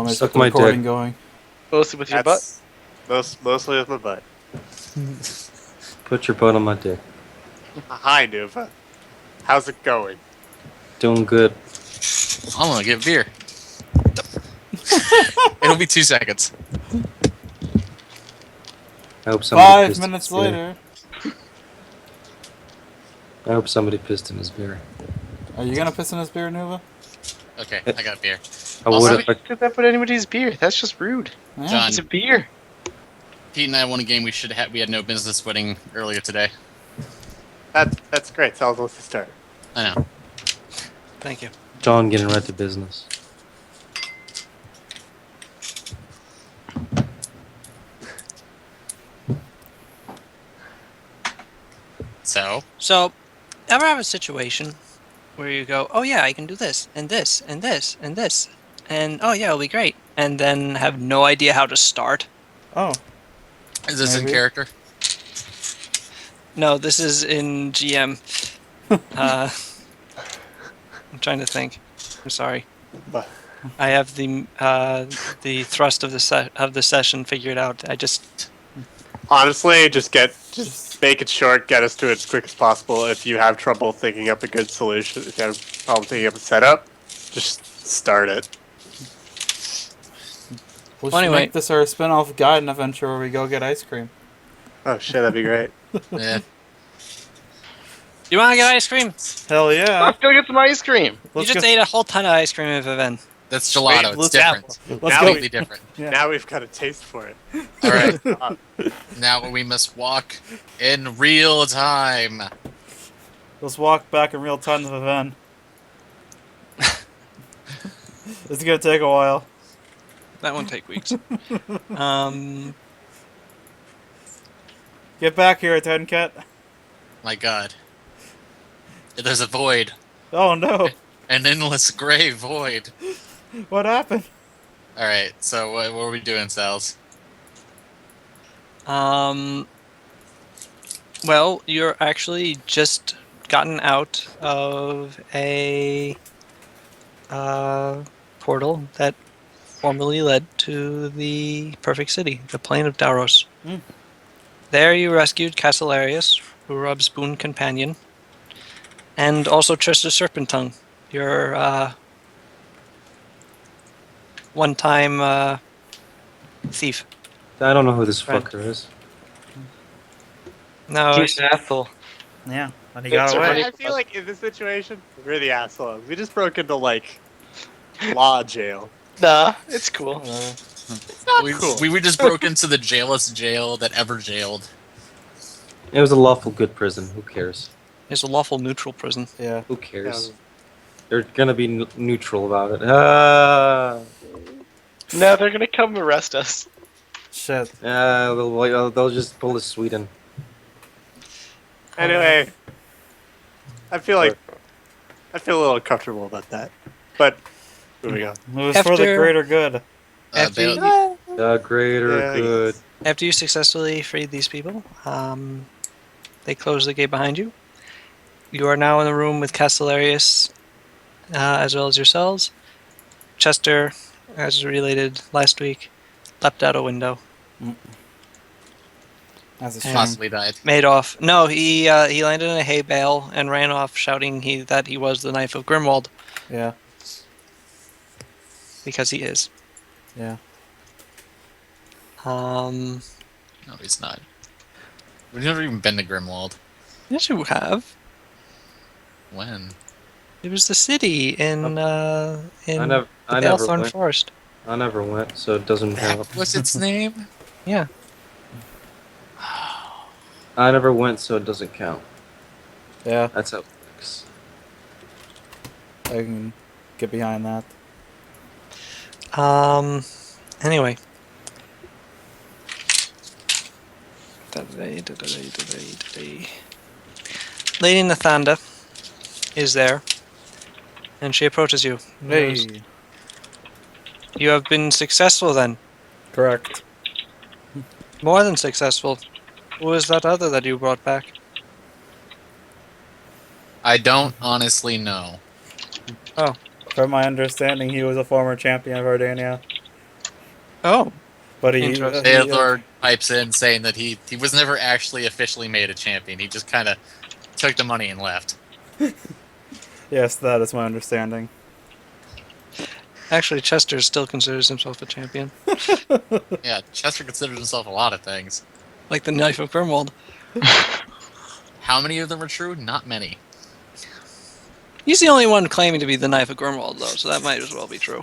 Want me to Suck get the my recording dick. going? Mostly with your butt. Mostly with my butt. Put your butt on my dick. Hi, Nuva. How's it going? Doing good. I'm gonna get beer. It'll be 2 seconds. I hope somebody 5 pissed in minutes his beer. later. I hope somebody pissed in his beer. Are you gonna piss in his beer, Nuva? Okay, I got beer. I Also, would Why if would you do that with anybody's beer? That's just rude. Yeah. John, It's a beer. Pete and I won a game we had no business winning earlier today. That's great. So let's start. I know. Thank you. John getting right to business. So, ever have a situation where you go, oh yeah, I can do this, and this, and this, and this, and oh yeah, it'll be great, and then have no idea how to start? Oh. Is this in Maybe. character? No, this is in GM. I'm trying to think. I'm sorry. But I have the thrust of the session figured out. I just honestly, just make it short. Get us to it as quick as possible. If you have trouble thinking up a good solution, if you have trouble thinking up a setup, just start it. We should Well, anyway. make this our spin-off Gaiden adventure where we go get ice cream. Oh shit, that'd be great. Yeah. you want to get ice cream? Hell yeah. Let's go get some ice cream. You just ate a whole ton of ice cream at Viven. That's gelato. It's let's- different. Let's Now go. Completely different. Yeah. Now we've got a taste for it. All right. Now we must walk in real time. Let's walk back in real time to the van. It's gonna take a while. That won't take weeks. Get back here, Tenket. My God. There's a void. Oh no. An endless gray void. What happened? All right. So what are we doing, Sal's? Well, you're actually just gotten out of a portal that formerly led to the Perfect City, the Plain of Dauros. Mm. There you rescued Castellarius, Urub's boon companion, and also Trista Serpentongue, your one-time thief. I don't know who this Right. fucker is. No, He's an asshole. Yeah, and he It's got a away. funny- I feel like in this situation, we're the assholes. We just broke into like law jail. Nah, it's cool. It's not cool. We just broke into the jailest jail that ever jailed. It was a lawful good prison. Who cares? it's a lawful neutral prison. Yeah. Who cares? Yeah. They're gonna be neutral about it. Ah. No, they're gonna come arrest us. Shit. They'll just pull a Sweden. Anyway, I feel a little uncomfortable about that. But moving on. It was for the After- greater good. After Bail- you- The greater Yeah, I good. After you successfully freed these people, they close the gate behind you. You are now in the room with Castellarius, as well as yourselves. Chester, as related last week, leapt out a window. That's a And- shame. Possibly died. Made off. No, he landed in a hay bale and ran off, shouting that he was the Knife of Grimwald, Yeah. because he is. Yeah. No, he's not. We've never even been to Grimwald. Yes, you have. When? It was the city in I the never Balethorn went. Forest. I never went, so it doesn't count. What's its name? Yeah. I never went, so it doesn't count. Yeah. That's how it works. I can get behind that. Anyway. Lady Nathanda is there, and she approaches you. Hey. You have been successful then. Correct. More than successful. Who is that other that you brought back? I don't honestly know. From my understanding, he was a former champion of Ardania. Oh, But Interesting. Theodore pipes in saying that he was never actually officially made a champion. He just kind of took the money and left. yes, that is my understanding. actually, Chester still considers himself a champion, Yeah, Chester considers himself a lot of things. like the Knife of Grimwald. How many of them are true? Not many. He's the only one claiming to be the Knife of Grimwald, though, so that might as well be true.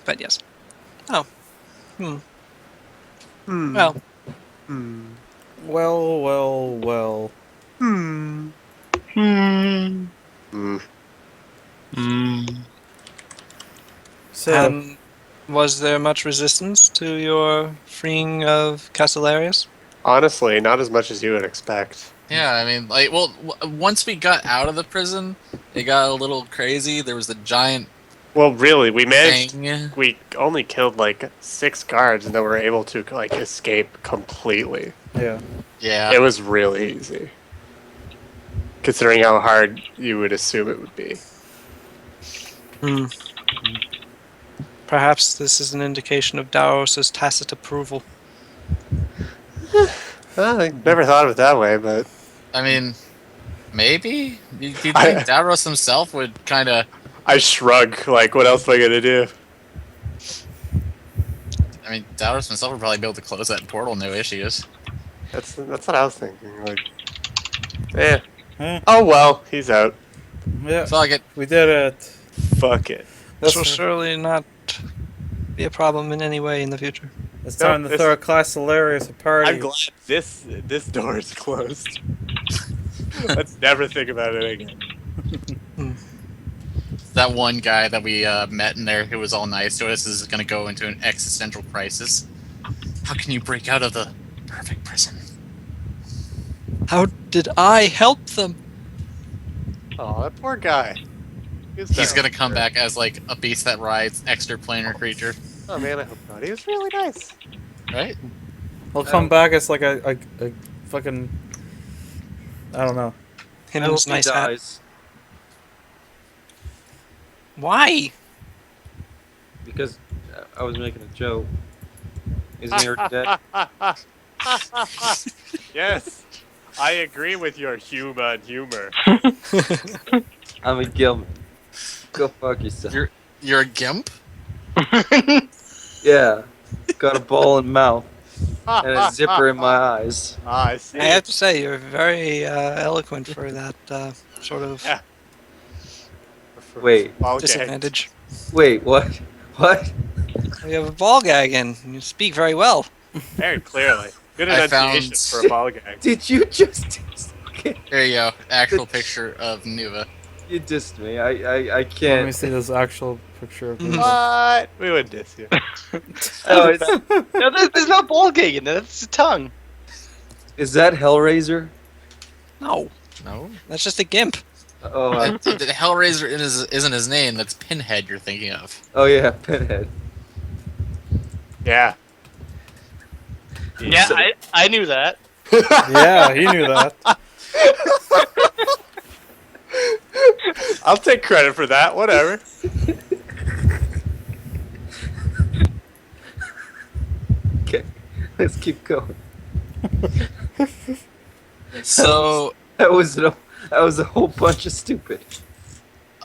But yes. Oh. Well, Well. So, was there much resistance to your freeing of Castellarius? Honestly, not as much as you would expect. Yeah, I mean, like, well, once we got out of the prison, it got a little crazy. There was the giant Well, really, we managed. thing. We only killed like 6 guards, and then we were able to like escape completely. yeah. Yeah. It was really easy, considering how hard you would assume it would be. Perhaps this is an indication of Davros' tacit approval. I never thought of it that way, but I mean, maybe? Do you think I- Davros himself would kind of... I shrug. Like, what else am I gonna do? I mean, Davros himself would probably be able to close that portal, no issues. That's what I was thinking. Like, eh. Eh. Oh well, he's out. Yeah. Fuck it. We did it. Fuck it. This will surely not be a problem in any way in the future. It's time No, to throw a class hilarious a party. I'm glad this door is closed. Let's never think about it again. That one guy that we met in there who was all nice to us is going to go into an existential crisis. How can you break out of the perfect prison? How did I help them? Oh, that poor guy. He's going to come back as like a beast that rides, extraplanar creature, Oh man, I hope not. He was really nice. right? He'll come back as like a fucking. I don't know. Him I in hope his he nice hat. dies Why? because I was making a joke. Isn't he already dead? Yes, I agree with your human humor. I'm a Gilman. Go fuck yourself. You're a gimp? Yeah. Got a ball in mouth and a zipper in my eyes. Ah, I see. I have to say, you're very eloquent for that sort of Yeah. Wait. Okay. disadvantage. Wait, what? What? You have a ball gag and you speak very well. Very clearly. Good I enunciation found- for a ball gag. Did you just... Okay. There you go. Actual picture of Nuva. You dissed me. I Let me can't. see this actual picture of me. What? We would diss you. Oh, it's, No, there's no ball gag in there. That's a tongue. is that Hellraiser? No, No? that's just a gimp. Oh, The Hellraiser isn't his name. That's Pinhead you're thinking of. oh yeah, Pinhead. Yeah. Yeah, I knew that. Yeah, he knew that. I'll take credit for that. Whatever. Okay, let's keep going. So, That was a whole bunch of stupid.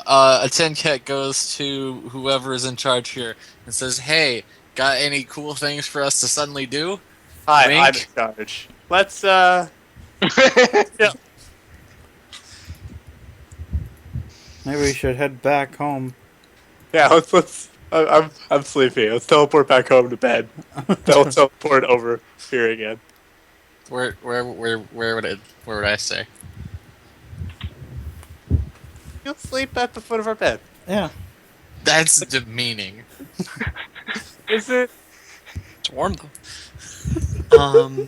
a Tin Cat goes to whoever is in charge here and says, "Hey, got any cool things for us to suddenly do?" Hi, Wink. I'm in charge. Let's yeah. Maybe we should head back home. Yeah, let's. I'm sleepy. Let's teleport back home to bed. Then we'll teleport over here again. Where would I say? You'll sleep at the foot of our bed. Yeah. That's demeaning. Is it? It's warm though.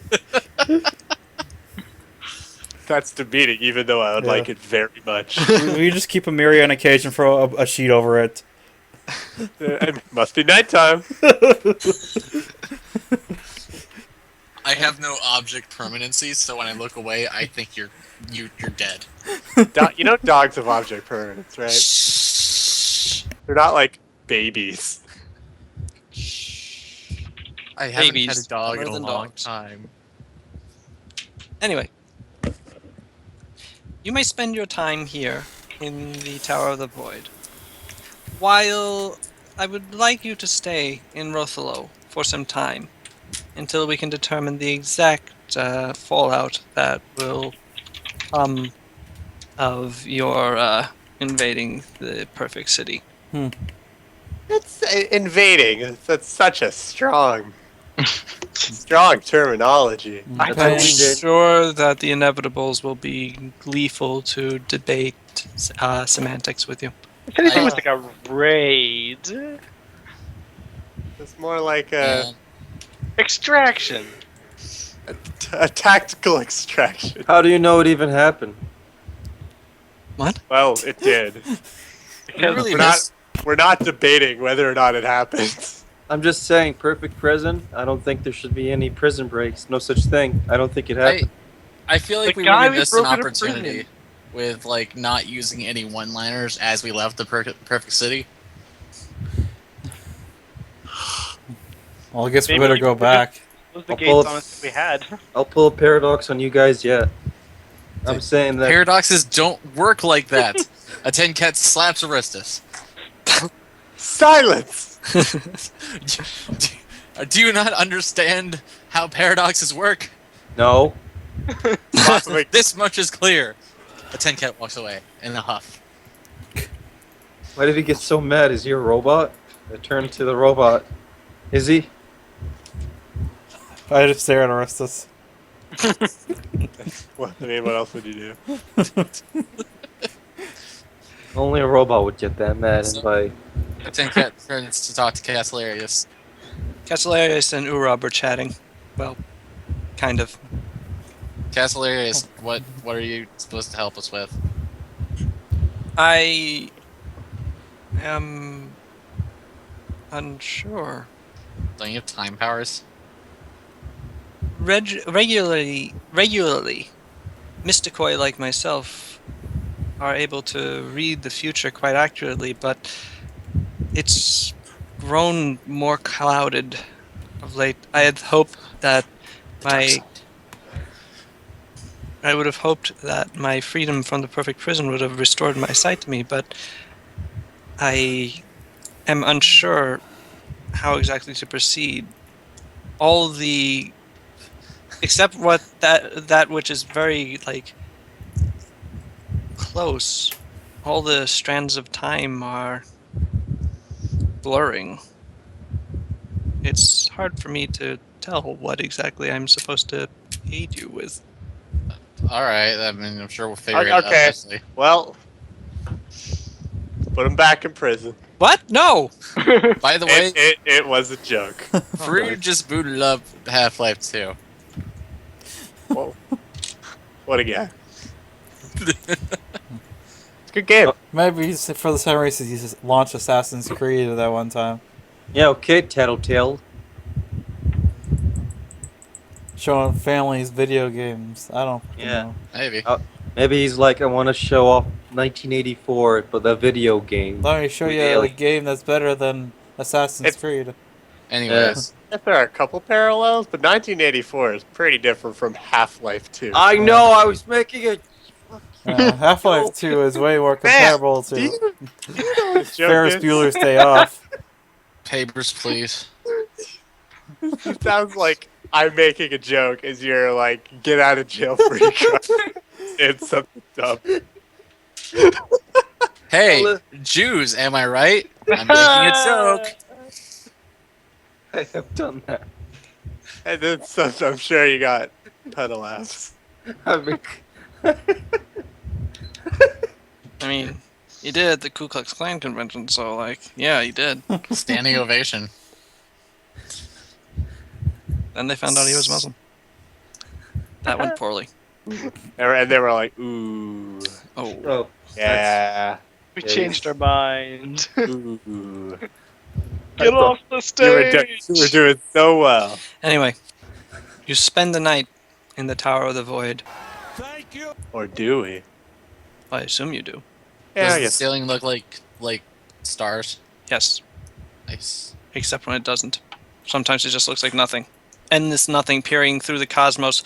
That's demeaning, even though I would Yeah. like it very much. We just keep a mirror on occasion, throw a sheet over it. It must be nighttime. I have no object permanency, so when I look away, I think you're dead. You know dogs have object permanence, right? Shh. They're not like babies. I haven't had a Babies, dog in dumber a than long dogs. time. Anyway, you may spend your time here in the Tower of the Void, while I would like you to stay in Rothalo for some time until we can determine the exact fallout that will come of your invading the perfect city. It's invading. That's such a strong terminology. I'm Depending- sure that the inevitables will be gleeful to debate semantics with you. If anything, it was like a raid. It's more like a And Extraction. tactical extraction. How do you know it even happened? What? Well, it did. we really We're not- miss- We're not debating whether or not it happens. I'm just saying, perfect prison. I don't think there should be any prison breaks. No such thing. I don't think it happened. I feel like The we guy really we missed an broke into opportunity prison. with like not using any one-liners as we left the perfect city. Well, I guess we Maybe better we go could- back. Those the I'll pull gates up- on us we had. I'll pull a paradox on you guys yet. I'm saying that. Paradoxes don't work like that. A 10 cat slaps Aristus. Silence! Do you not understand how paradoxes work? No. Possibly. This much is clear. A 10 cat walks away in a huff. Why did he get so mad? Is he a robot? I turned to the robot. Is he? I just stare at Aristus. What else would you do? Only a robot would get that mad. And by A 10 cat turns to talk to Castellarius. Castellarius and Urab are chatting. Well, kind of. Castellarius, what are you supposed to help us with? I am unsure. Don't you have time powers? Regularly, Mysticoi like myself are able to read the future quite accurately, but it's grown more clouded of late. I had hoped that I would have hoped that my freedom from the perfect prison would have restored my sight to me, but I am unsure how exactly to proceed. All the except what that which is very like close, all the strands of time are blurring. It's hard for me to tell what exactly I'm supposed to aid you with. Alright, I mean, I'm sure we'll figure it out Okay. eventually. Well, put him back in prison. What? No! By the way, It was a joke. Fruit just booted up Half-Life 2. Whoa. What a guy. It's a good game. Maybe for the same reason he just launched Assassin's Creed at that one time. yeah, okay, Tattletale. Showing families video games. I don't Yeah. know. Maybe. Maybe he's like, I want to show off 1984, but the video game. Let me show you a Really? game that's better than Assassin's It's- Creed. Anyways, If there are a couple parallels, but 1984 is pretty different from Half-Life 2. I know. I was making it. Half-Life 2 is way more comparable Do you, to do you know what this joke Ferris is? Bueller's Day Off. papers, please. It sounds like I'm making a joke as you're like, get out of jail free card. It's something dumb. Hey, Jews, am I right? I'm making a joke. I have done that. And then something I'm sure you got a ton of laughs. I mean, I mean, you did at the Ku Klux Klan convention, so like, yeah, you did. Standing ovation. Then they found out he was Muslim. That went poorly. And they were like, ooh, Oh. oh, yeah, We Yes. changed our mind. ooh. Get off the You were, stage! you were doing so well. Anyway, You spend the night in the Tower of the Void. Or do we? I assume you do. Yeah, Does I the guess. ceiling look like stars? Yes, Nice. except when it doesn't. Sometimes it just looks like nothing. Endless nothing peering through the cosmos,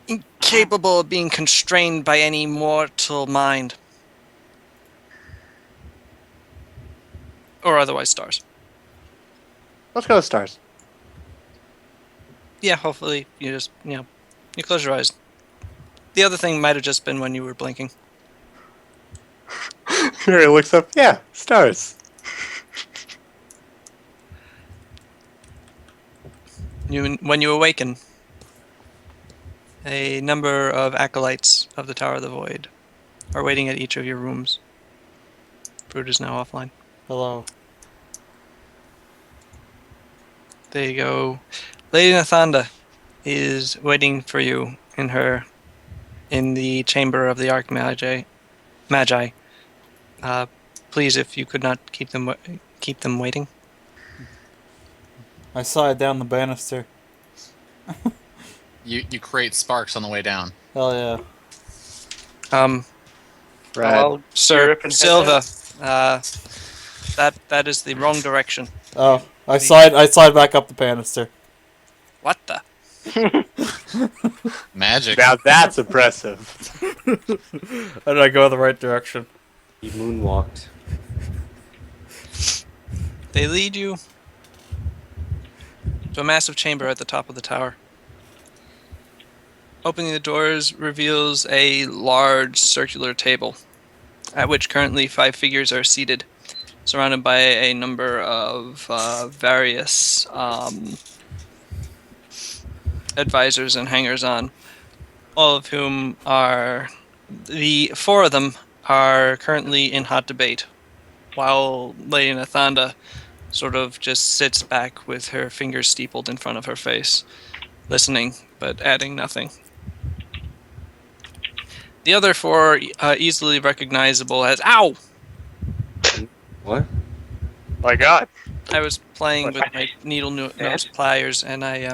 incapable of being constrained by any mortal mind. Or otherwise stars. Let's go with stars. Yeah, hopefully you just, you close your eyes. The other thing might have just been when you were blinking. Mary looks up. Yeah, stars. When you awaken, a number of acolytes of the Tower of the Void are waiting at each of your rooms. Brood is now offline. Hello. There you go. Lady Nathanda is waiting for you in the chamber of the Archmagi. Please, if you could not keep them waiting. I saw it down the banister. You create sparks on the way down. Hell yeah. Brad. Sir Europe and Silva, that is the wrong direction. Oh, I slide back up the banister. What the? Magic. Now that's impressive. How did I go the right direction? He moonwalked. They lead you to a massive chamber at the top of the tower. Opening the doors reveals a large circular table, at which currently 5 figures are seated, surrounded by a number of various advisors and hangers-on, all of whom are... The 4 of them are currently in hot debate, while Lady Nathanda sort of just sits back with her fingers steepled in front of her face, listening, but adding nothing. The other 4 easily recognizable as... Ow! What? My God. I was playing with my needle nose pliers, and I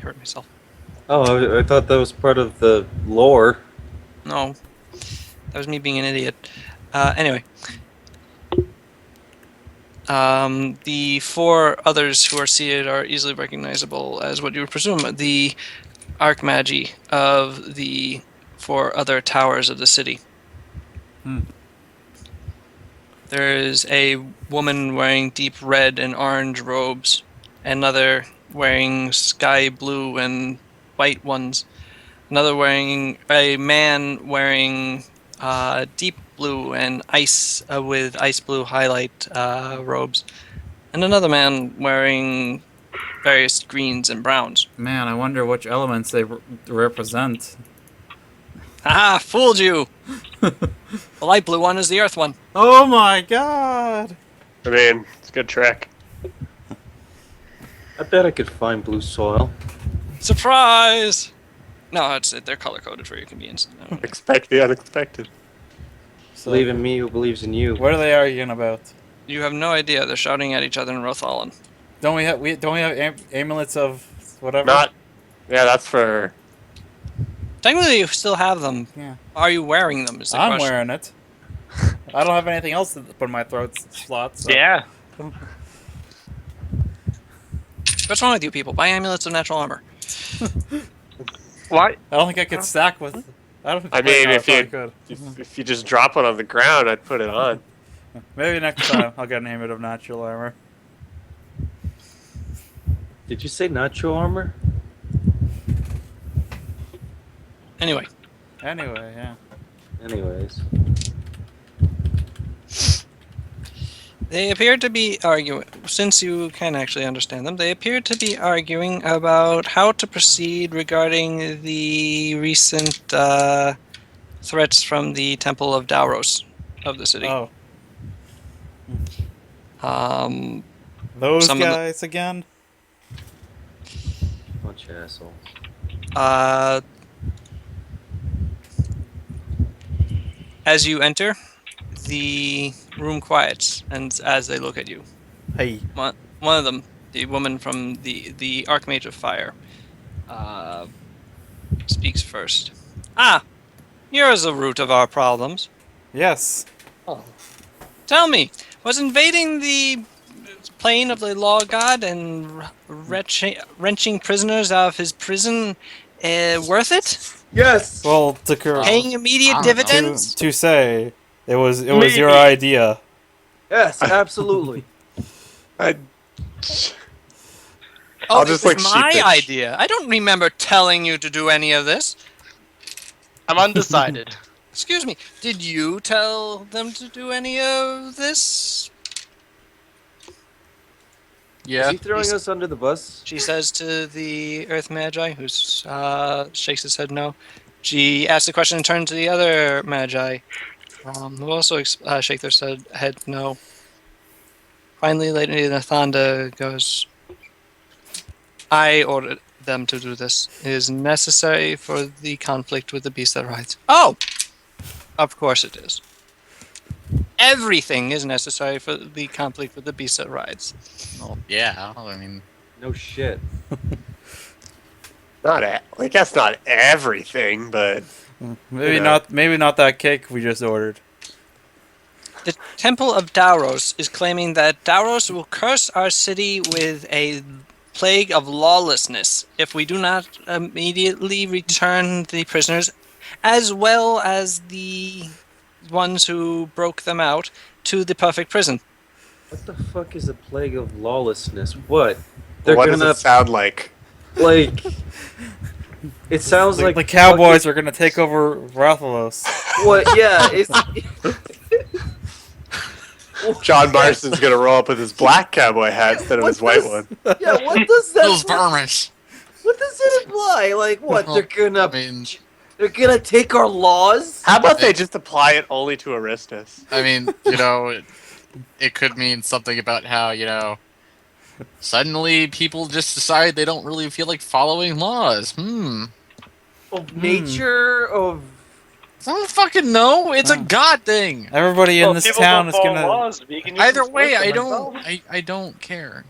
hurt myself. Oh, I thought that was part of the lore. No, that was me being an idiot. Anyway, the 4 others who are seated are easily recognizable as what you would presume the Archmagi of the 4 other towers of the city. There is a woman wearing deep red and orange robes, another wearing sky blue and white ones, a man wearing deep blue and ice with ice blue highlight robes, and another man wearing various greens and browns. Man, I wonder which elements they represent. Haha, fooled you! The light blue one is the earth one. Oh my god! I mean, it's a good trick. I bet I could find blue soil. Surprise! No, they're color coded for your convenience. No. Expect the unexpected. So, Believe in me who believes in you. what are they arguing about? You have no idea. They're shouting at each other in Rothallan. Don't we have amulets of whatever? Not. Yeah, that's for. Technically, you still have them. Yeah. Are you wearing them? Is the I'm question. wearing it. I don't have anything else to put in my throat slot. So. Yeah. What's wrong with you people? Buy amulets of natural armor. Why? I don't think I could stack with. I I mean, if I you could. if you just drop it on the ground, I'd put it on. Maybe next time I'll get an amulet of natural armor. Did you say natural armor? Anyway, Anyway, yeah. Anyways. they appear to be arguing, since you can actually understand them, they appear to be arguing about how to proceed regarding the recent threats from the Temple of Dauros of the city. Oh, Some those of the- guys again? Bunch of assholes. As you enter, the room quiets, and as they look at you, Hey. one of them the woman from the Archmage of Fire, speaks first. Ah, you're the root of our problems. Yes. Tell me, was invading the plane of the Law God and wrenching prisoners out of his prison worth it? Yes. Well, to Paying immediate I don't know. dividends? to say, it was your Maybe. idea. Yes, absolutely. I, Oh, I'll just it was look my sheepish. idea. I don't remember telling you to do any of this. I'm undecided. Excuse me, did you tell them to do any of this? Yeah. Is he throwing us under the bus? She says to the Earth Magi, who shakes his head no. She asks the question and turns to the other Magi, who also shake their head no. Finally, Lady Nathanda goes, I ordered them to do this. It is necessary for the conflict with the beast that rides. Oh! Of course it is. Everything is necessary for the conflict with the beast that rides. Well, yeah. I mean, No shit. like that's not everything, but Maybe You know. not that cake we just ordered. The Temple of Dauros is claiming that Dauros will curse our city with a plague of lawlessness if we do not immediately return the prisoners, as well as the ones who broke them out, to the perfect prison. What the fuck is a plague of lawlessness? What? They're what gonna does it sound like? like. It sounds like The Cowboys are gonna take over Rathalos. What? Yeah, it's. John Marston's gonna roll up with his black cowboy hat instead of his white one. Yeah, what does that? those Burmish. What does it imply? Like what? Well, They're gonna. I mean, They're gonna take our laws? How about they just apply it only to Aristus? it could mean something about how, suddenly people just decide they don't really feel like following laws. Of nature? Of. I don't fucking know. It's a god thing. Everybody in Well, this people town don't is follow gonna. laws, we can use Either this way, wisdom I don't. ourselves. I don't care.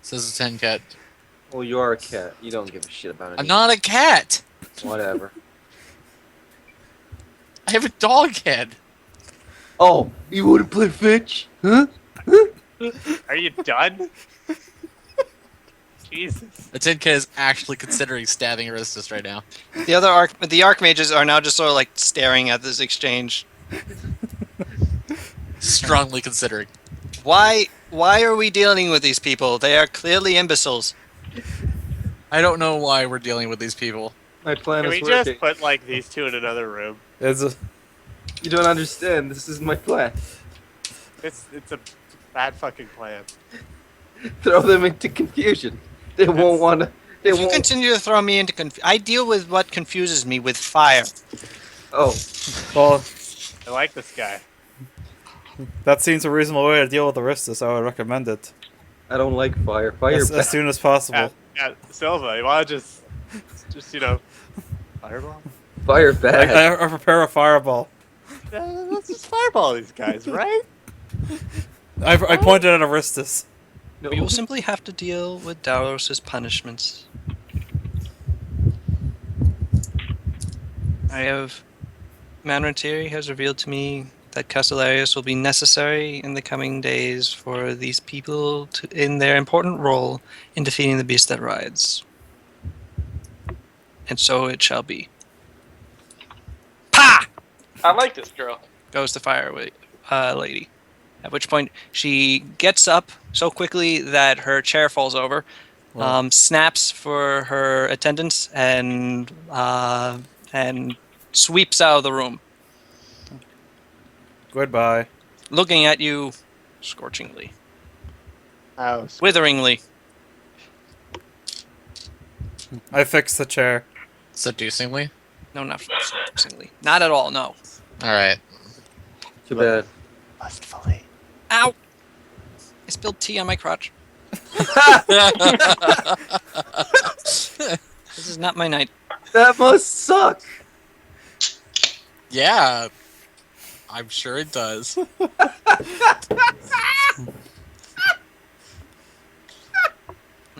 Says the Ten Cat. Well, you are a cat. You don't give a shit about it. I'm not a cat. Whatever. I have a dog head. Oh, you wanna play fetch? Huh? Are you done? Jesus. The Tin Cat is actually considering stabbing Aristus right now. The Archmages are now just sort of like staring at this exchange. Strongly considering. Why are we dealing with these people? They are clearly imbeciles. I don't know why we're dealing with these people. My plan Can is we working. just put like these two in another room? You don't understand. This is my plan. It's a bad fucking plan. Throw them into confusion. They won't want to. They If you won't. continue to throw me into I deal with what confuses me with fire. Oh, Well, I like this guy. that seems a reasonable way to deal with Aristus. I would recommend it I don't like fire. Fire. as soon as possible. Silva, you wanna just fireball? Fire Like, bad. I prepare a fireball. Let's just fireball these guys, right? I pointed at Aristus. No. We will simply have to deal with Davros' punishments. Manrantiri has revealed to me that Castellarius will be necessary in the coming days for these people in their important role in defeating the beast that rides. And so it shall be. Pa! I like this girl. Goes the fire lady. At which point she gets up so quickly that her chair falls over, Wow. snaps for her attendants, and sweeps out of the room, Goodbye. looking at you scorchingly, Oh, witheringly. I fixed the chair. Seducingly. No, not scorchingly. Not at all. No. Alright. Too bad. lustfully. Ow! I spilled tea on my crotch. This is not my night. That must suck. Yeah. I'm sure it does.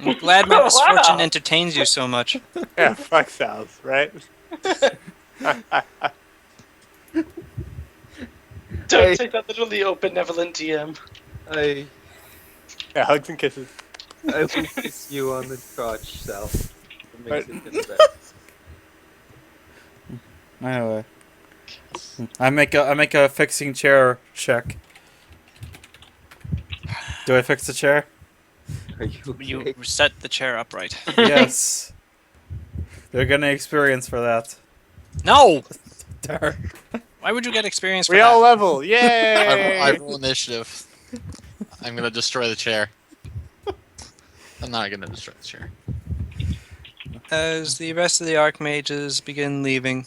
I'm glad my Wow. misfortune entertains you so much. Yeah, fuck Sal's, right? Don't Hey. take that literally, oh benevolent DM. I Yeah, hugs and kisses. will kiss you on the crotch, Sal. It makes Right. it feel better. Anyway, I make a fixing chair check. Do I fix the chair? Are you okay? You set the chair upright. Yes. They're gonna experience for that. No! Darn. Why would you get experience for We that? all level. I Yay! roll initiative. I'm gonna destroy the chair. I'm not gonna destroy the chair. As the rest of the Archmages begin leaving,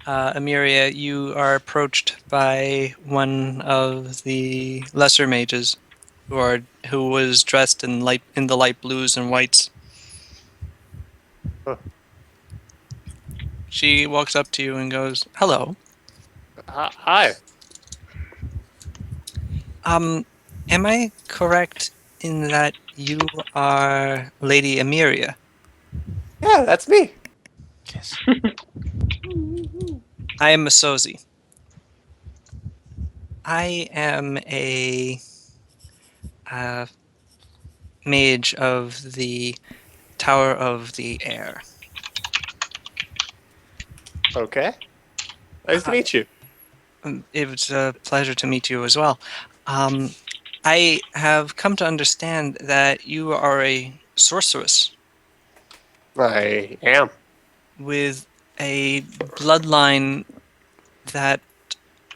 Emiria, you are approached by one of the lesser mages, who was dressed in the light blues and whites. Huh. She walks up to you and goes, "Hello. Hi. Am I correct in that you are Lady Emiria?" Yeah, that's me. Yes. I am Masozi. I am a mage of the Tower of the Air. Okay. Nice to meet you. It was a pleasure to meet you as well. I have come to understand that you are a sorceress I am. with a bloodline that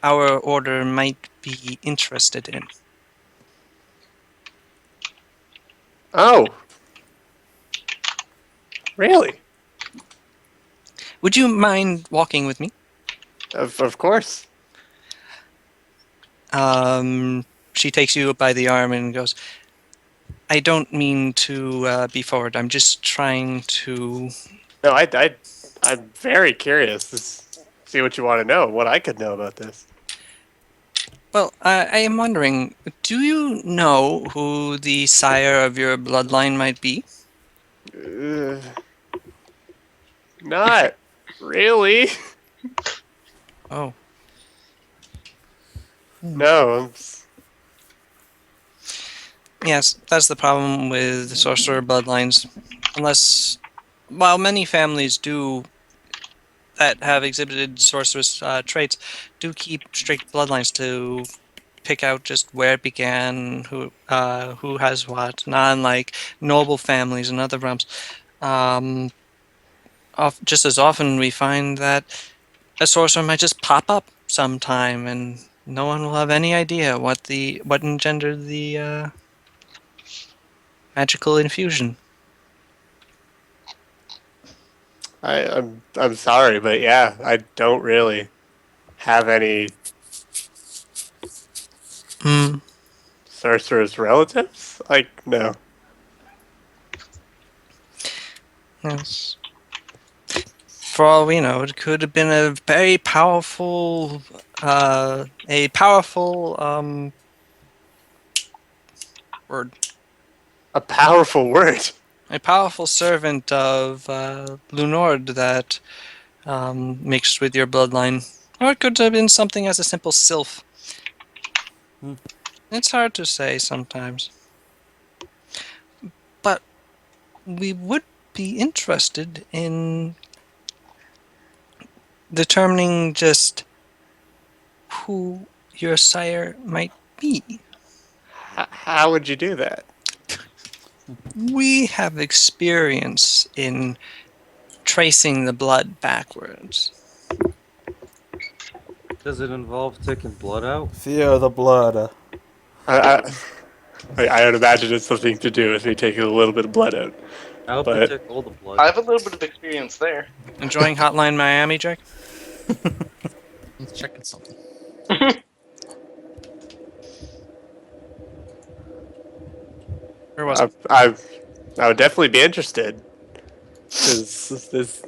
our order might be interested in. Oh. Really? Would you mind walking with me? Of course. She takes you by the arm and goes, "I don't mean to be forward. I'm just trying to..." No, I'm very curious to see what you want to know, what I could know about this. Well, I am wondering, do you know who the sire of your bloodline might be? Uh, not really. Oh. No. Yes, that's the problem with the sorcerer bloodlines. While many families do that have exhibited sorceress traits, do keep strict bloodlines to pick out just where it began, who has what. Not unlike noble families in other realms. Just as often, we find that a sorcerer might just pop up sometime, and no one will have any idea what engendered the magical infusion. I'm sorry, but yeah, I don't really have any Hmm. sorcerer's relatives. Like, no. Yes. For all we know, it could have been a very powerful, word, A powerful word. a powerful servant of Lunord that mixed with your bloodline, or it could have been something as a simple sylph. It's hard to say sometimes, but we would be interested in determining just who your sire might be. How would you do that? We have experience in tracing the blood backwards. Does it involve taking blood out? Fear the blood. I, I would imagine it's something to do with me taking a little bit of blood out. I hope But- they take all the blood. I have a little bit of experience there. Enjoying Hotline Miami, Jack? Let's check on something. Where was it? I would definitely be interested. Because this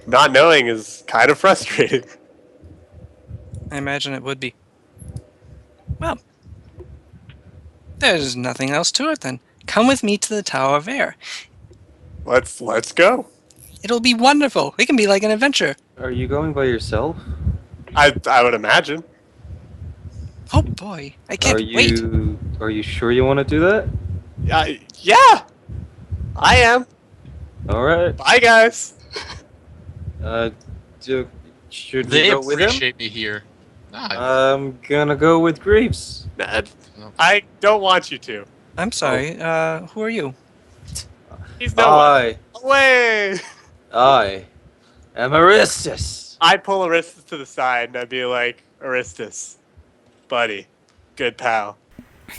not knowing is kind of frustrating. I imagine it would be. Well, there's nothing else to it then. Come with me to the Tower of Air. Let's go. It'll be wonderful. It can be like an adventure. Are you going by yourself? I would imagine. Oh boy, I Are can't wait. you sure you want to do that? Yeah, I am. All right. Bye, guys. Uh, do, should we They go with him? appreciate me here. Nah, I'm gonna go with Greaves. I don't want you to. I'm sorry. Who are you? He's no one. I Away. am Aristus. I pull Aristus to the side and I'd be like, Aristus, buddy, good pal.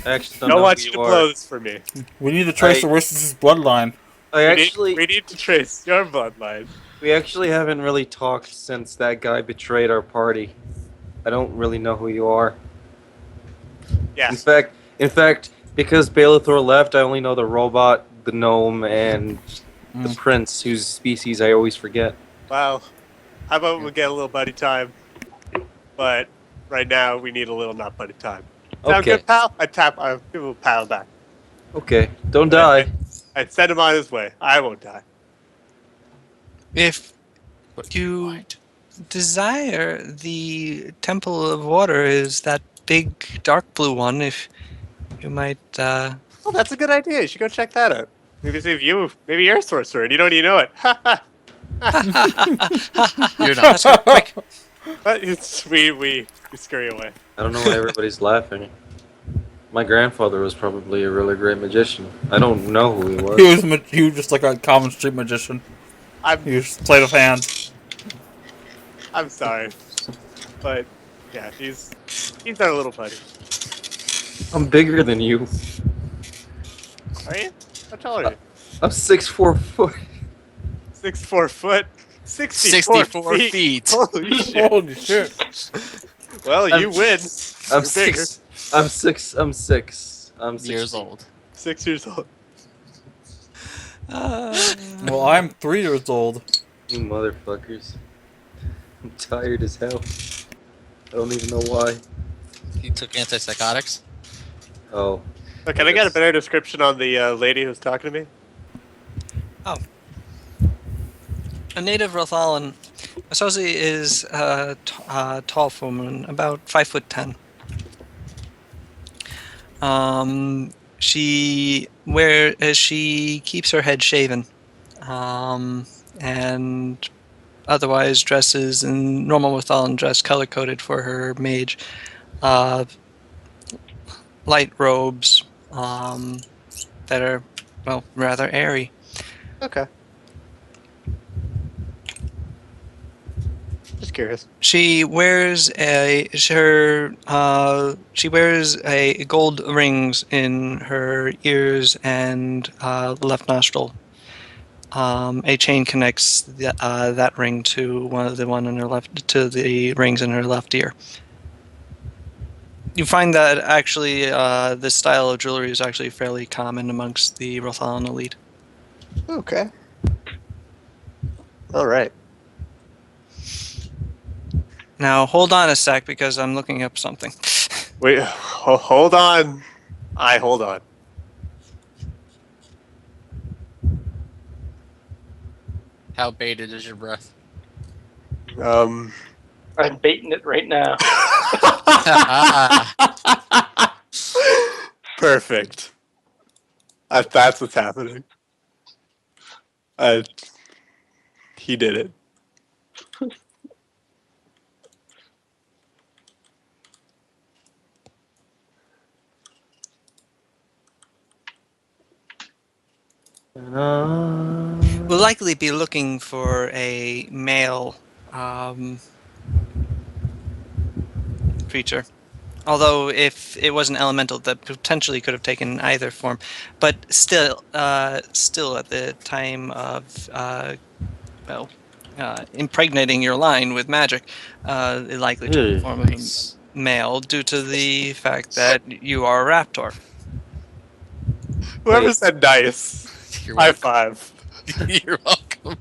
I actually Don't don't know want who you to you blow are. this for me. We need to trace I- Aristus' bloodline. We need to trace your bloodline. We actually haven't really talked since that guy betrayed our party. I don't really know who you are. Yes. In fact, because Baelathor left, I only know the robot, the gnome, and the prince, whose species I always forget. Well, how about we get a little buddy time? But right now, we need a little not buddy time. Sound Okay. good, pal? I give him a pat back. Okay, don't die. I send him on his way. I won't die. If you desire, the Temple of Water is that big dark blue one. If you might, Oh, that's a good idea. You should go check that out. Maybe see if maybe you're a sorcerer and you don't even know it. you're not. let's go quick. But we scurry away. I don't know why everybody's laughing. My grandfather was probably a really great magician. I don't know who he was. He was just like a common street magician. I'm He was sleight of hand. I'm sorry, but yeah, he's our little buddy. I'm bigger than you. Are you? How tall are you? I'm 6'4" foot. 6'4" foot. 64 64 feet. Holy shit! Holy shit. Well, you win. I'm You're bigger. 6. I'm 6. I'm 6. I'm 6 Years old. 6 years old. Well, I'm 3 years old. You motherfuckers. I'm tired as hell. I don't even know why. He took antipsychotics. Oh. Look, can I get a better description on the lady who's talking to me? A native Rothalan. Asozi is a tall woman, about 5'10". She keeps her head shaven, and otherwise dresses in normal Rothalan dress, color coded for her mage. Light robes that are, well, rather airy. Okay. Just curious. She wears a gold rings in her ears and left nostril. A chain connects that ring to the rings in her left ear. You find that actually this style of jewelry is actually fairly common amongst the Rothalan elite. Okay. All right. Now hold on a sec because I'm looking up something. Wait. Hold on. Hold on. How baited is your breath? I'm baiting it right now. Perfect. That's what's happening. He did it. We'll likely be looking for a male creature. Although, if it was an elemental, that potentially could have taken either form. But still at the time of, impregnating your line with magic, it likely took the form of a male due to the fact that you are a raptor. Whoever said nice. You're High welcome. five. You're welcome.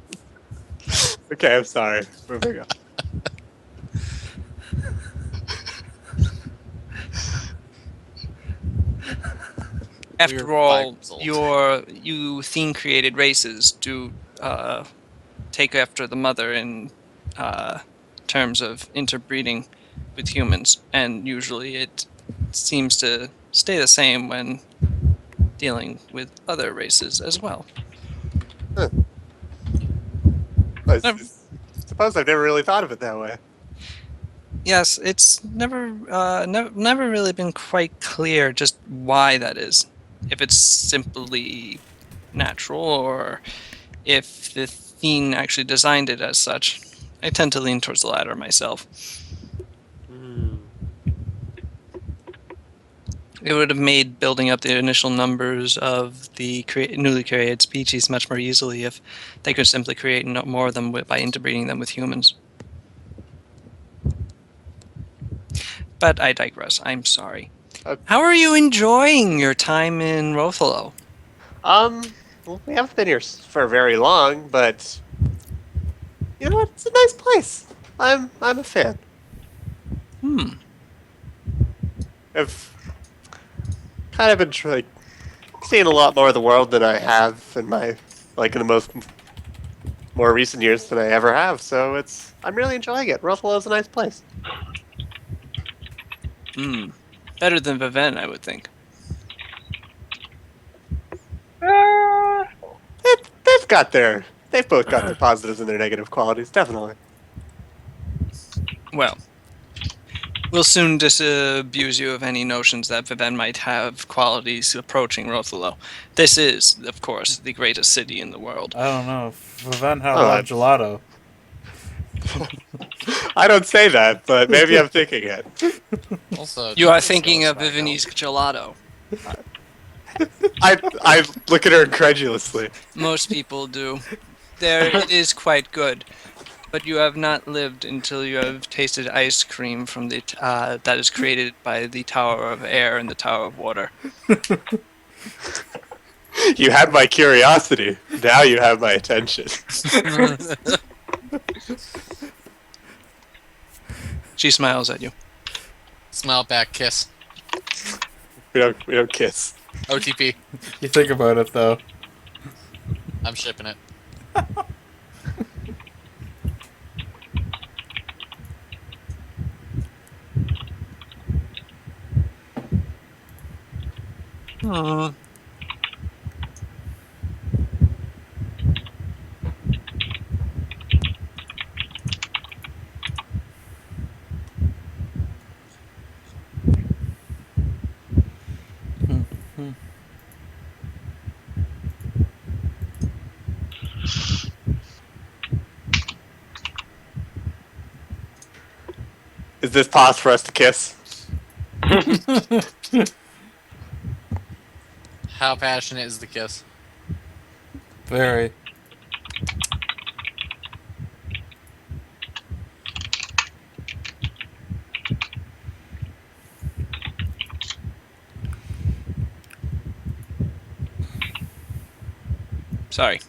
Okay, I'm sorry. Moving on. After We're all, 5 years old. you theme-created races do take after the mother in terms of interbreeding with humans, and usually it seems to stay the same when dealing with other races as well. I suppose I've never really thought of it that way. Yes, it's never really been quite clear just why that is. If it's simply natural or if the fiend actually designed it as such. I tend to lean towards the latter myself. It would have made building up the initial numbers of the newly created species much more easily if they could simply create more of them by interbreeding them with humans. But I digress. I'm sorry. How are you enjoying your time in Rothalo? Well, we haven't been here for very long, but you know what? It's a nice place. I'm a fan. I've kind of been like seeing a lot more of the world than I have in my like in the most more recent years than I ever have. So I'm really enjoying it. Ruffalo is a nice place. Better than Vivent, I would think. They've both got their positives and their negative qualities, definitely. Well, we'll soon disabuse you of any notions that Vivent might have qualities approaching Rothalo. This is, of course, the greatest city in the world. I don't know. Vivent had a lot of gelato. I don't say that, but maybe I'm thinking it. Also, You are thinking of Vivianese gelato. I look at her incredulously. Most people do. It is quite good, but you have not lived until you have tasted ice cream from the that is created by the Tower of Air and the Tower of Water. You had my curiosity. Now you have my attention. She smiles at you. Smile back, kiss. We don't kiss. OTP. You think about it, though. I'm shipping it. Is this pause for us to kiss? How passionate is the kiss? Very. Sorry.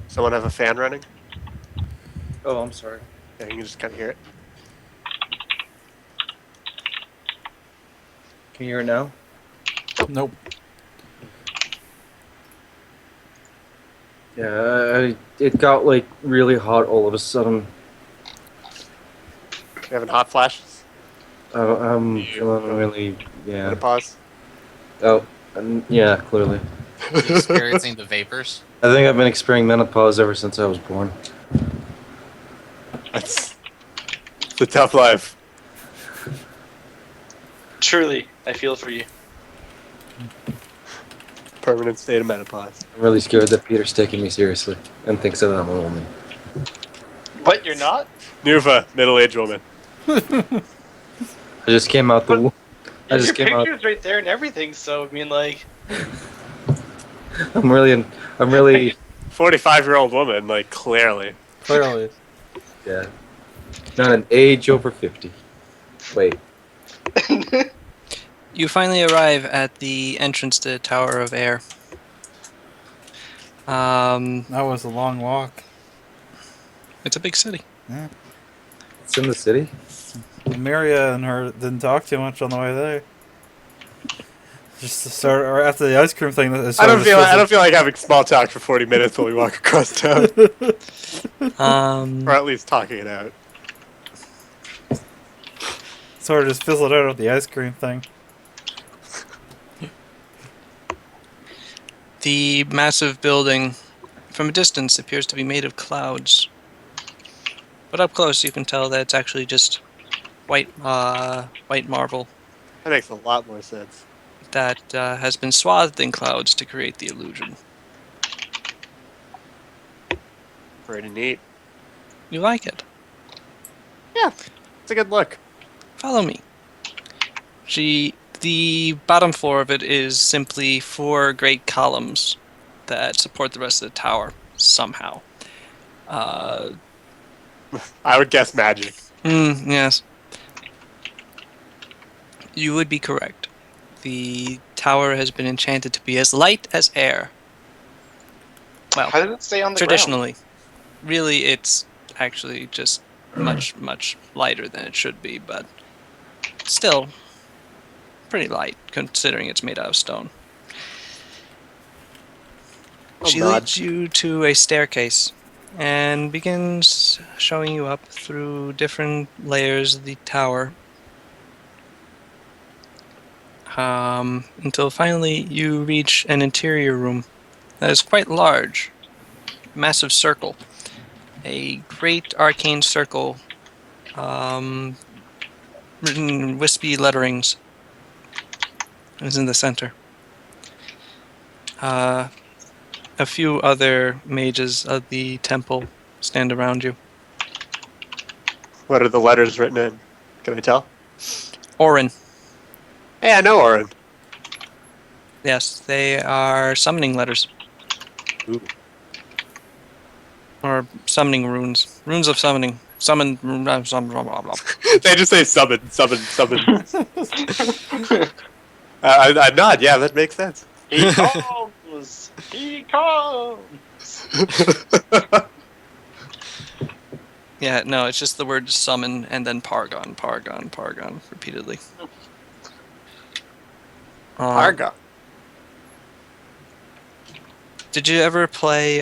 Someone have a fan running? Oh, I'm sorry. Yeah, you can just kind of hear it. Can you hear it now? Nope. Yeah, it got like really hot all of a sudden. You having hot flashes? I'm feeling really, yeah. Want to pause? Oh, yeah, clearly. You're experiencing the vapors. I think I've been experiencing menopause ever since I was born. It's a tough life. Truly, I feel for you. Permanent state of menopause. I'm really scared that Peter's taking me seriously and thinks that I'm a woman. What, you're not? Nuva, middle-aged woman. I just came out the womb. I just Your came out. picture's right there and everything. So I mean, like, I'm really 45-year-old woman, like, clearly. Clearly. yeah. Not an age over 50. Wait. You finally arrive at the entrance to Tower of Air. That was a long walk. It's a big city. Yeah. It's in the city. Amelia and her didn't talk too much on the way there. Just to start, or after the ice cream thing. I don't feel like having small talk for 40 minutes while we walk across town, or at least talking it out. Sort of just fizzled out with the ice cream thing. The massive building, from a distance, appears to be made of clouds. But up close, you can tell that it's actually just white marble That makes a lot more sense. that has been swathed in clouds to create the illusion. Pretty neat. You like it? Yeah, it's a good look. Follow me. The bottom floor of it is simply 4 great columns that support the rest of the tower somehow. I would guess magic. Yes. You would be correct. The tower has been enchanted to be as light as air. Well, how did it stay on the traditionally. Really, it's actually just much, much lighter than it should be, but still pretty light considering it's made out of stone. Oh, She God. leads you to a staircase and begins showing you up through different layers of the tower until finally you reach an interior room that is quite large. Massive circle. A great arcane circle written in wispy letterings is in the center. A few other mages of the temple stand around you. What are the letters written in? Can I tell? Orin. Hey, I know Orin. Yes, they are summoning letters. Ooh. Or summoning runes. Runes of summoning. Summon. Blah, blah, blah, blah. They just say summon. I nod. Yeah, that makes sense. He comes. He comes. Yeah, no, it's just the word summon and then Pargon, Pargon, Pargon, repeatedly. Arga. Did you ever play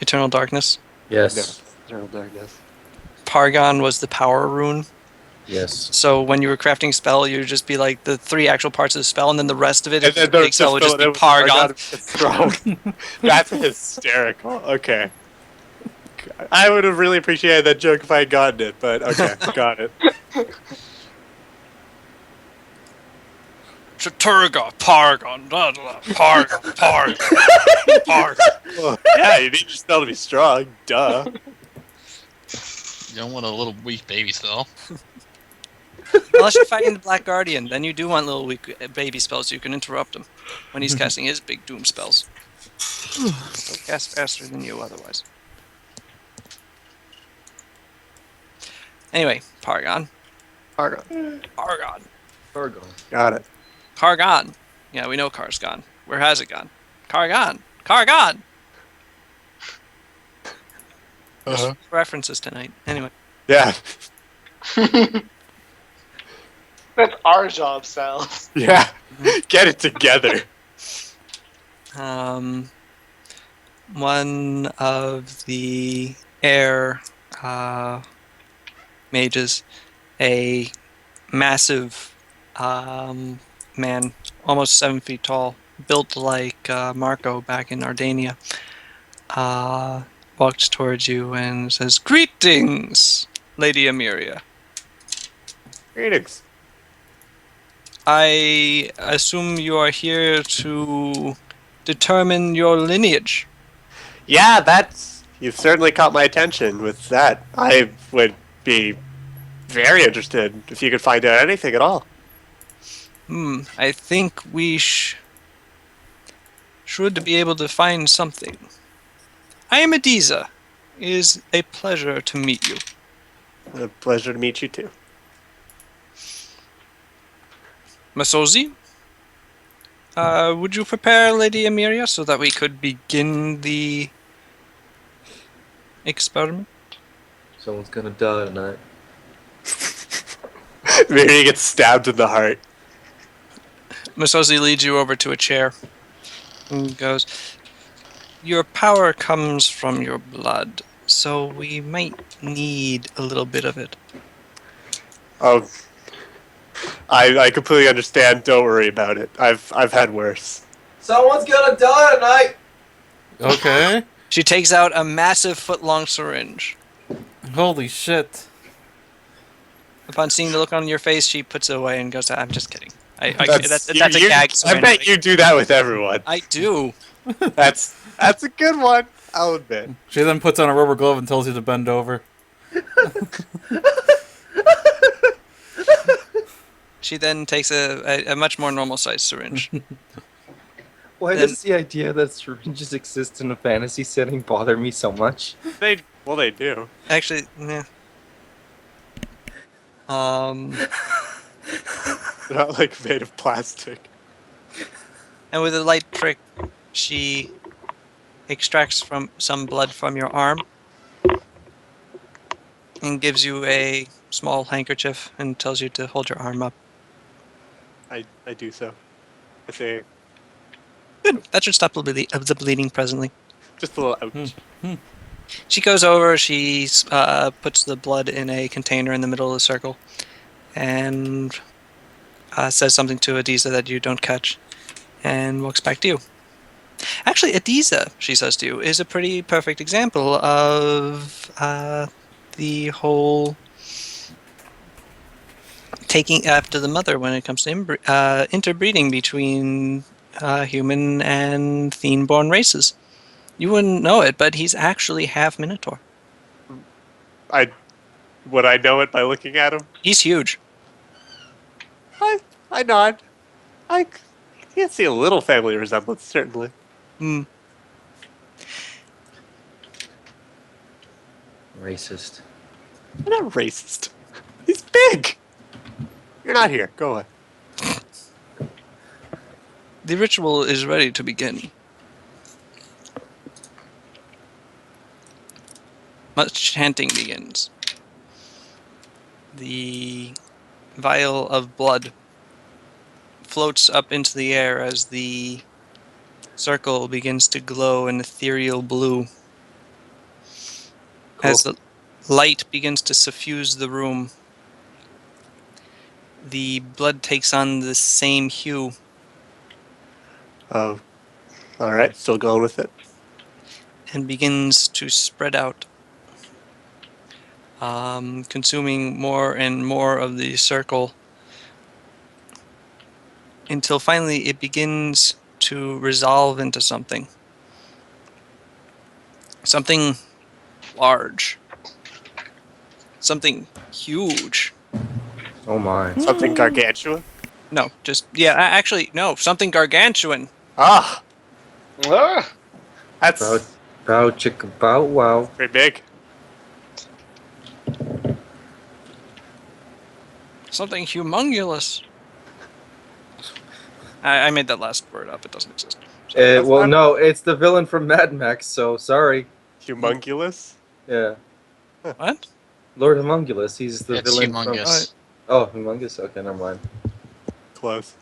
Eternal Darkness? Yes. Eternal darkness. Pargon was the power rune. Yes. So when you were crafting a spell, you would just be like the 3 actual parts of the spell, and then the rest of it, And if then the big spell would just be Pargon. That's hysterical. Okay. I would have really appreciated that joke if I had gotten it, but okay, got it. Chaturga, Pargon, da, da, da, Pargon, Pargon, Pargon. Well, yeah, you need your spell to be strong. Duh. You don't want a little weak baby spell. Unless you're fighting the Black Guardian, then you do want little weak baby spells so you can interrupt him when he's casting his big doom spells. He'll cast faster than you otherwise. Anyway, Pargon. Argon. Pargon. Cargo. Got it. Cargon. Yeah, we know Car's gone. Where has it gone? Cargon. Cargon! References tonight. Anyway. Yeah. That's our job, Sal. Yeah. Get it together. One of the air mages, a massive man, almost 7 feet tall, built like Marco back in Ardania, walks towards you and says, "Greetings, Lady Emiria. Greetings. I assume you are here to determine your lineage." Yeah, you've certainly caught my attention with that. I would be very interested if you could find out anything at all. I think we should be able to find something. I am Adiza. It is a pleasure to meet you. A pleasure to meet you too. Masozi, would you prepare Lady Emiria so that we could begin the experiment? Someone's gonna die tonight. Mary gets stabbed in the heart. Masozi leads you over to a chair and goes, "Your power comes from your blood, so we might need a little bit of it." Oh, I completely understand. Don't worry about it. I've had worse. Someone's gonna die tonight! Okay. She takes out a massive foot-long syringe. Holy shit. Upon seeing the look on your face, she puts it away and goes, "I'm just kidding. That's a You- gag I syringe. bet you do that with everyone. I do." That's a good one. I'll admit. She then puts on a rubber glove and tells you to bend over. She then takes a much more normal-sized syringe. Why Then- does the idea that syringes exist in a fantasy setting bother me so much? They do. Actually, yeah. They're not like made of plastic. And with a light trick, she extracts from some blood from your arm and gives you a small handkerchief and tells you to hold your arm up. I do so. I say Good. That should stop the bleeding presently. just a little ouch. She goes over, she puts the blood in a container in the middle of the circle and says something to Adiza that you don't catch and walks back to you. Actually, Adiza, she says to you, is a pretty perfect example of the whole taking after the mother when it comes to interbreeding between human and Thene-born races. You wouldn't know it, but he's actually half Minotaur. Would I know it by looking at him? He's huge. I nod. I can't see a little family resemblance, certainly. Hmm. Racist. I'm not racist. He's big. You're not here. Go away. The ritual is ready to begin. Much chanting begins. The vial of blood floats up into the air as the circle begins to glow an ethereal blue. As the light begins to suffuse the room, the blood takes on the same hue. Oh, all right. Still going with it. And begins to spread out, consuming more and more of the circle until finally it begins to resolve into something. Something large. Something huge. Oh my. Something gargantuan. No, actually, no, something gargantuan. Ah, Ah, that's Bow chicka bow wow. pretty big. Something humongous. I made that last word up. It doesn't exist. Well, no, it's the villain from Mad Max, so sorry. Humongulous. Yeah. What? Lord Humongulous, he's the It's villain humongous. from... Oh, Humongous? Okay, never mind. Close.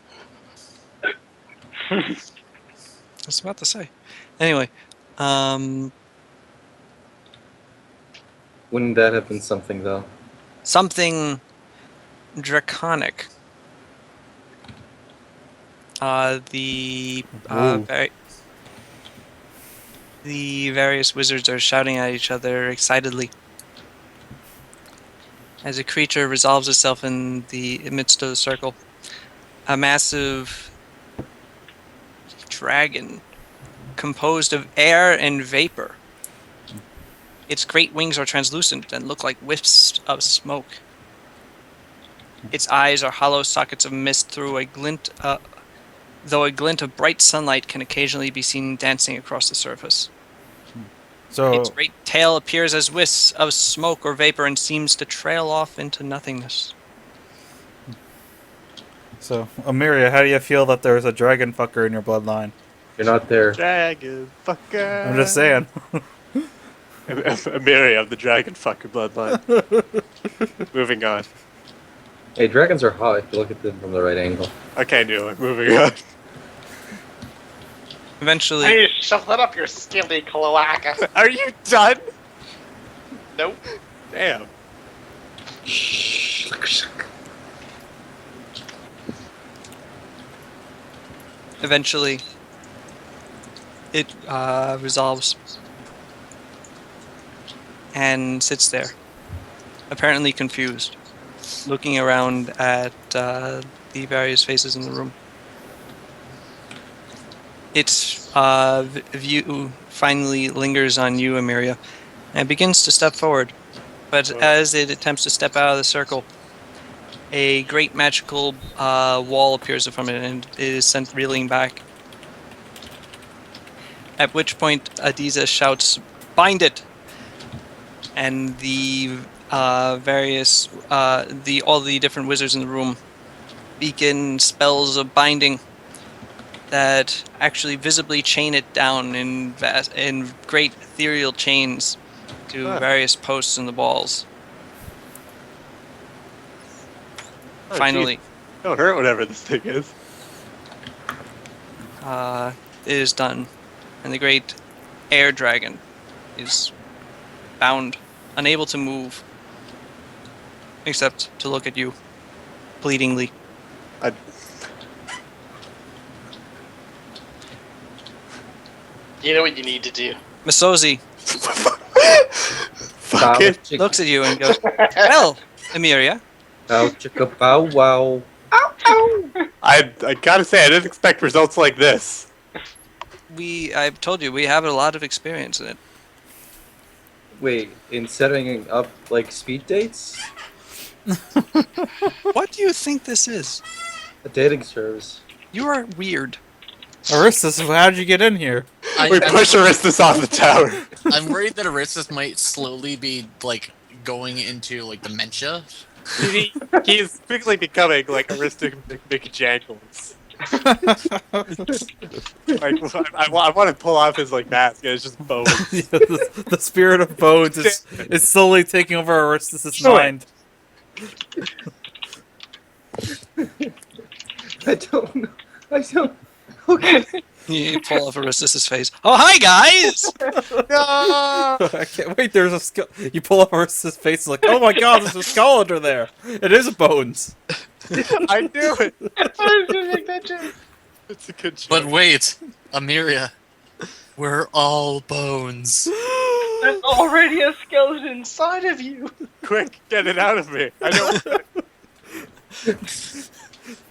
I was about to say. Anyway, Wouldn't that have been something, though? something draconic. The various wizards are shouting at each other excitedly as a creature resolves itself in the midst of the circle. A massive dragon composed of air and vapor. Its great wings are translucent and look like wisps of smoke. Its eyes are hollow sockets of mist though a glint of bright sunlight can occasionally be seen dancing across the surface. Its So, great tail appears as wisps of smoke or vapor and seems to trail off into nothingness. Amiria, how do you feel that there's a dragon fucker in your bloodline? You're not there. Dragon fucker. I'm just saying. Amiria of the dragon fucker bloodline. Moving on. Hey, dragons are hot if you look at them from the right angle. Okay, Neil, moving on. Eventually, Hey, shove that up your skilly cloaca. Are you done? Nope. Damn. eventually, it resolves and sits there, apparently confused, looking around at the various faces in the room. Its view finally lingers on you, Amiria, and begins to step forward. But as it attempts to step out of the circle, a great magical wall appears from it and it is sent reeling back. At which point, Adiza shouts, "Bind it!" And the all the different wizards in the room begin spells of binding that actually visibly chain it down in great ethereal chains to various posts in the walls. Oh, Finally, geez. Don't hurt whatever this thing is. it is done, and the great air dragon is bound, unable to move, except to look at you, pleadingly. I, You know what you need to do. Masozi fucking. looks at you and goes, "Well, Amiria, Ow, chicka bow wow. I gotta say, I didn't expect results like this. I've told you, we have a lot of experience in it. Wait, in setting up like speed dates? What do you think this is? A dating service. You are weird." Aristus, how did you get in here? We push Aristus off the tower. I'm worried that Aristus might slowly be like going into like dementia. He's quickly becoming like Aristic McJangles. Like, I want to pull off his like mask, and it's just bones. The spirit of Bones is slowly taking over Aristus' mind. I don't know. I don't. Okay. You pull off Aristus' face. "Oh, hi, guys!" No! I can't wait. There's a skull. You pull up Aristus' face, like, oh my god, there's a skull under there. It is Bones. I knew it. I was gonna make that joke. It's a good joke. But wait, Amiria, we're all bones. There's already a skeleton inside of you. Quick, get it out of me. I don't.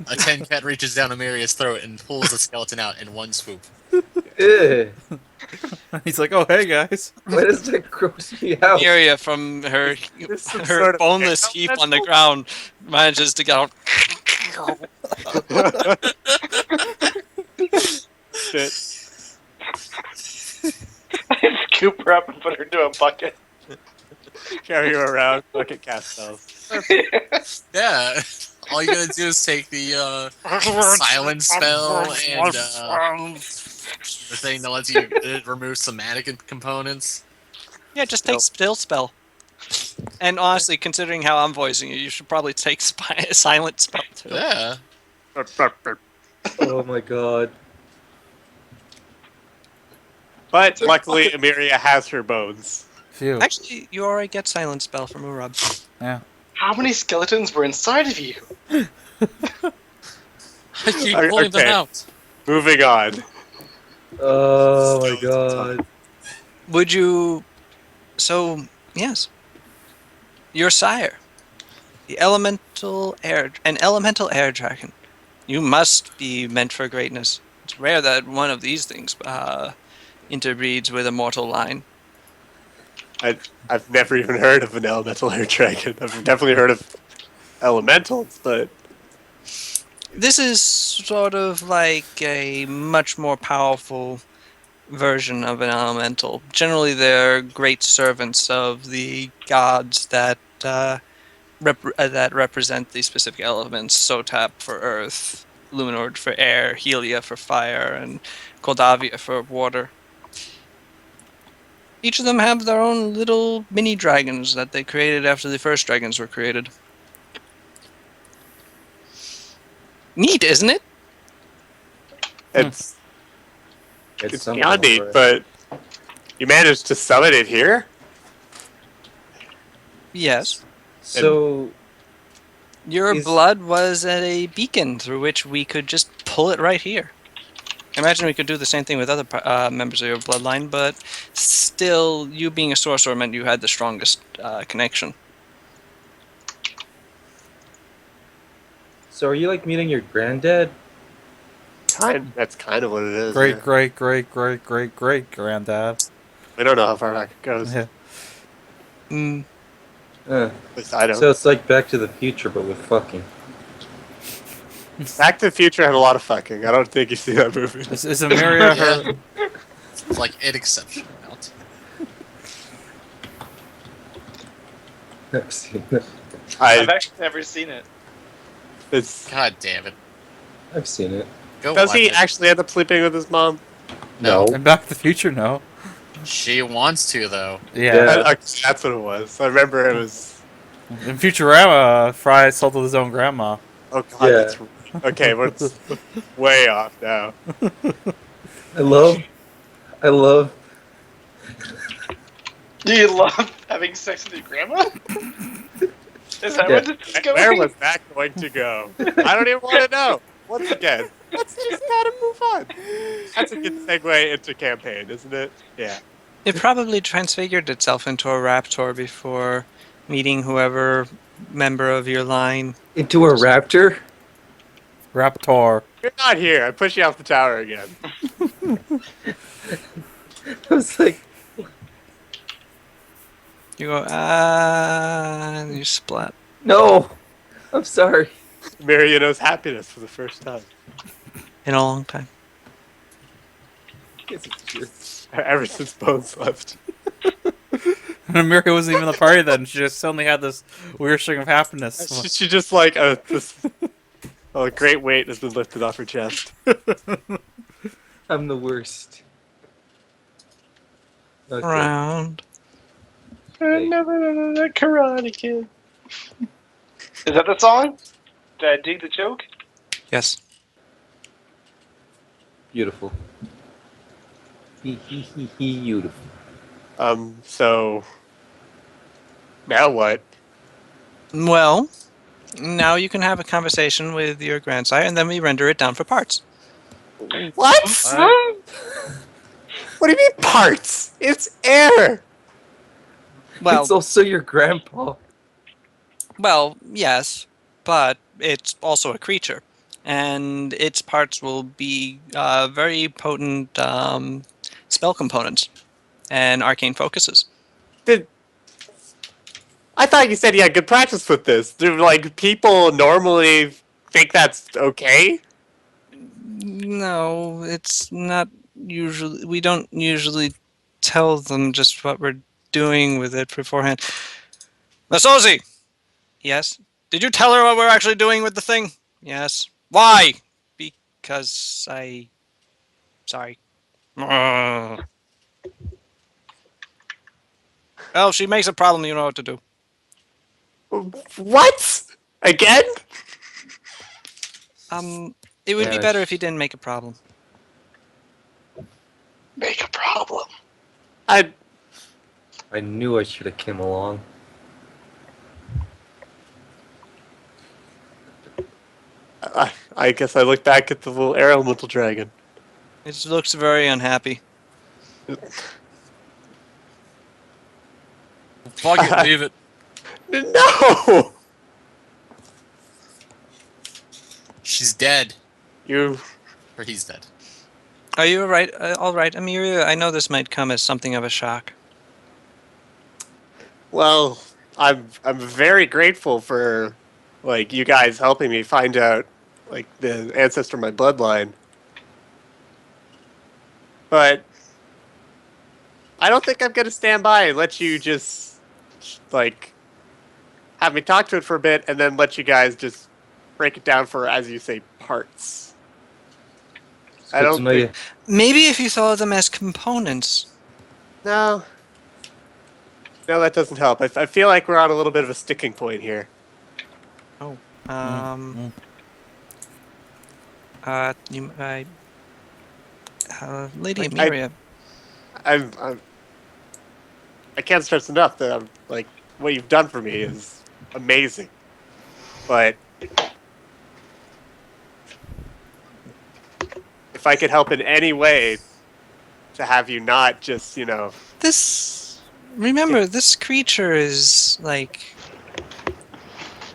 A tin cat reaches down Amiria's throat and pulls the skeleton out in one swoop. Ew. He's like, oh hey guys. Why does that gross me out? Amiria, from her This is some sort of boneless heap on the ground, manages to get out. Shit. I scoop her up and put her into a bucket. Carry her around. Bucket cast spells. Yeah, all you gotta do is take the silence spell and the thing that lets you remove somatic components. Yeah, just take still spell. And honestly, considering how I'm voicing it, you should probably take silent spell too. Yeah. Oh my god. But luckily, Amiria has her bones. Phew. Actually, you already get silent spell from Urab. Yeah. How many skeletons were inside of you? I keep pulling them Okay. out. Moving on. Oh my god. Would you? So yes, your sire, an elemental air dragon. You must be meant for greatness. It's rare that one of these things interbreeds with a mortal line. I've never even heard of an elemental air dragon. I've definitely heard of elementals, but This is sort of like a much more powerful version of an elemental. Generally, they're great servants of the gods that that represent the specific elements. Sotap for earth, Luminord for air, Helia for fire, and Koldavia for water. Each of them have their own little mini dragons that they created after the first dragons were created. Neat, isn't it? it's It's it's something beyond neat. over it. But you managed to summon it here. Yes. So Your Is- blood was at a beacon through which we could just pull it right here. I imagine we could do the same thing with other members of your bloodline, but still, you being a sorcerer meant you had the strongest connection. So are you like meeting your granddad? That's kind of what it is. Great, yeah. great, great, great, great, great granddad. We don't know how far back it goes. Yeah. Mm, Uh, At least I don't. so it's like Back to the Future, but with fucking. Back to the Future had a lot of fucking. I don't think you see that movie. Is Emiria her? It's like an exceptional amount. I've seen it. I've actually never seen it. It's, God damn it. I've seen it. Go does watch he it. actually end up sleeping with his mom? No. In Back to the Future, no. She wants to, though. Yeah. That's what it was. I remember it was. In Futurama, Fry assaulted his own grandma. Oh god, Yeah. that's okay. We're way off now. I love. Do you love having sex with your grandma? Is that Yeah. what this is going? Where was that going to go? I don't even want to know. Once again, let's just gotta move on. That's a good segue into campaign, isn't it? Yeah. it probably transfigured itself into a raptor before meeting whoever member of your line. Into a raptor? Raptor. You're not here. I push you off the tower again. I was like, You go, and you splat. no! I'm sorry. Maria knows happiness for the first time. In a long time. Ever since Bones left. And Emiria wasn't even in the party then. She just suddenly had this weird string of happiness. She just like a great weight has been lifted off her chest. I'm the worst. Okay. Round. The Karate Kid. Is that the song? Did I dig the joke? Yes. Beautiful. Beautiful. So now what? Well, now you can have a conversation with your grandsire, and then we render it down for parts. What? What do you mean parts? It's air. Well, It's also your grandpa. well, yes, but it's also a creature, and its parts will be very potent spell components and arcane focuses. I thought you said you had good practice with this. Do like people normally think that's okay? No, it's not usually. We don't usually tell them just what we're doing with it beforehand. Masozi! Yes? Did you tell her what we're actually doing with the thing? Yes. Why? Because I... Sorry. Well, if she makes a problem, you know what to do. What? Again? It would be Yeah, better if you didn't make a problem. Make a problem. I knew I should have came along. I guess I look back at the little air elemental dragon. It looks very unhappy. Fuck it, leave it. No. She's dead. You. Or he's dead. Are you alright? Alright, Amiria, I know this might come as something of a shock. Well, I'm very grateful for like you guys helping me find out like the ancestor of my bloodline. But I don't think I'm gonna stand by and let you just like have me talk to it for a bit and then let you guys just break it down for, as you say, parts. It's I good don't to know think. Maybe if you thought of them as components. No, no, that doesn't help. I feel like we're on a little bit of a sticking point here. Oh. Mm. You, Lady Like, Amelia. I'm I can't stress enough that I'm like what you've done for me is amazing. But if I could help in any way to have you not just, This. Remember, this creature is like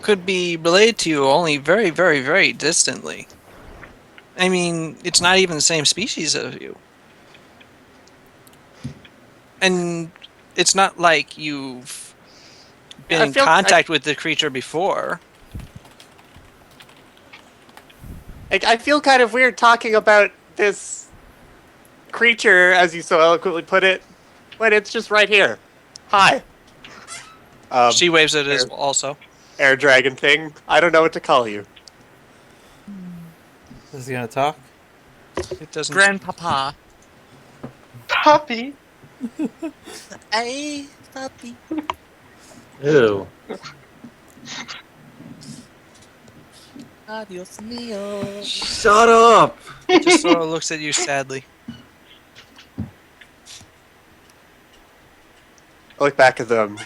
could be related to you only very, very, very distantly. I mean, it's not even the same species as you. And it's not like you've been I in feel contact with the creature before. I feel kind of weird talking about this creature, as you so eloquently put it, when it's just right here. Hi. She waves at it as air, also. air dragon thing. I don't know what to call you. Is he gonna talk? It doesn't. Grandpapa. Puppy. Hey, puppy. Ew. Adios mio. Shut up! It just sort of looks at you sadly. I look back at them.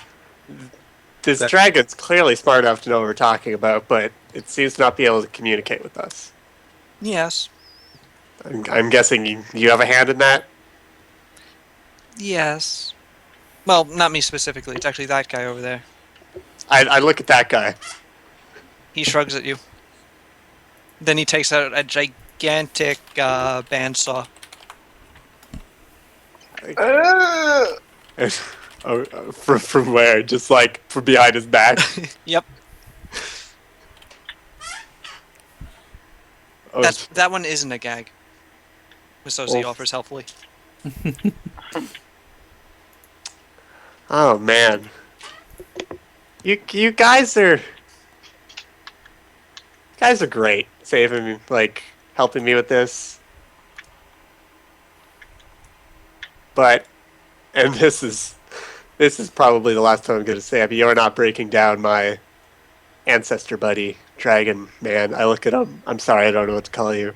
This That- dragon's clearly smart enough to know what we're talking about, but it seems to not be able to communicate with us. Yes. I'm guessing you have a hand in that? Yes. Well, not me specifically. It's actually that guy over there. I look at that guy. He shrugs at you. Then he takes out a gigantic bandsaw. From where? Just like from behind his back? Yep. Oh, That one isn't a gag. Misozi Oh. offers helpfully. oh man. You guys are great. Saving me, like helping me with this. But and this is probably the last time I'm gonna say it, but you're not breaking down my ancestor buddy, dragon man. I look at him. I'm sorry, I don't know what to call you.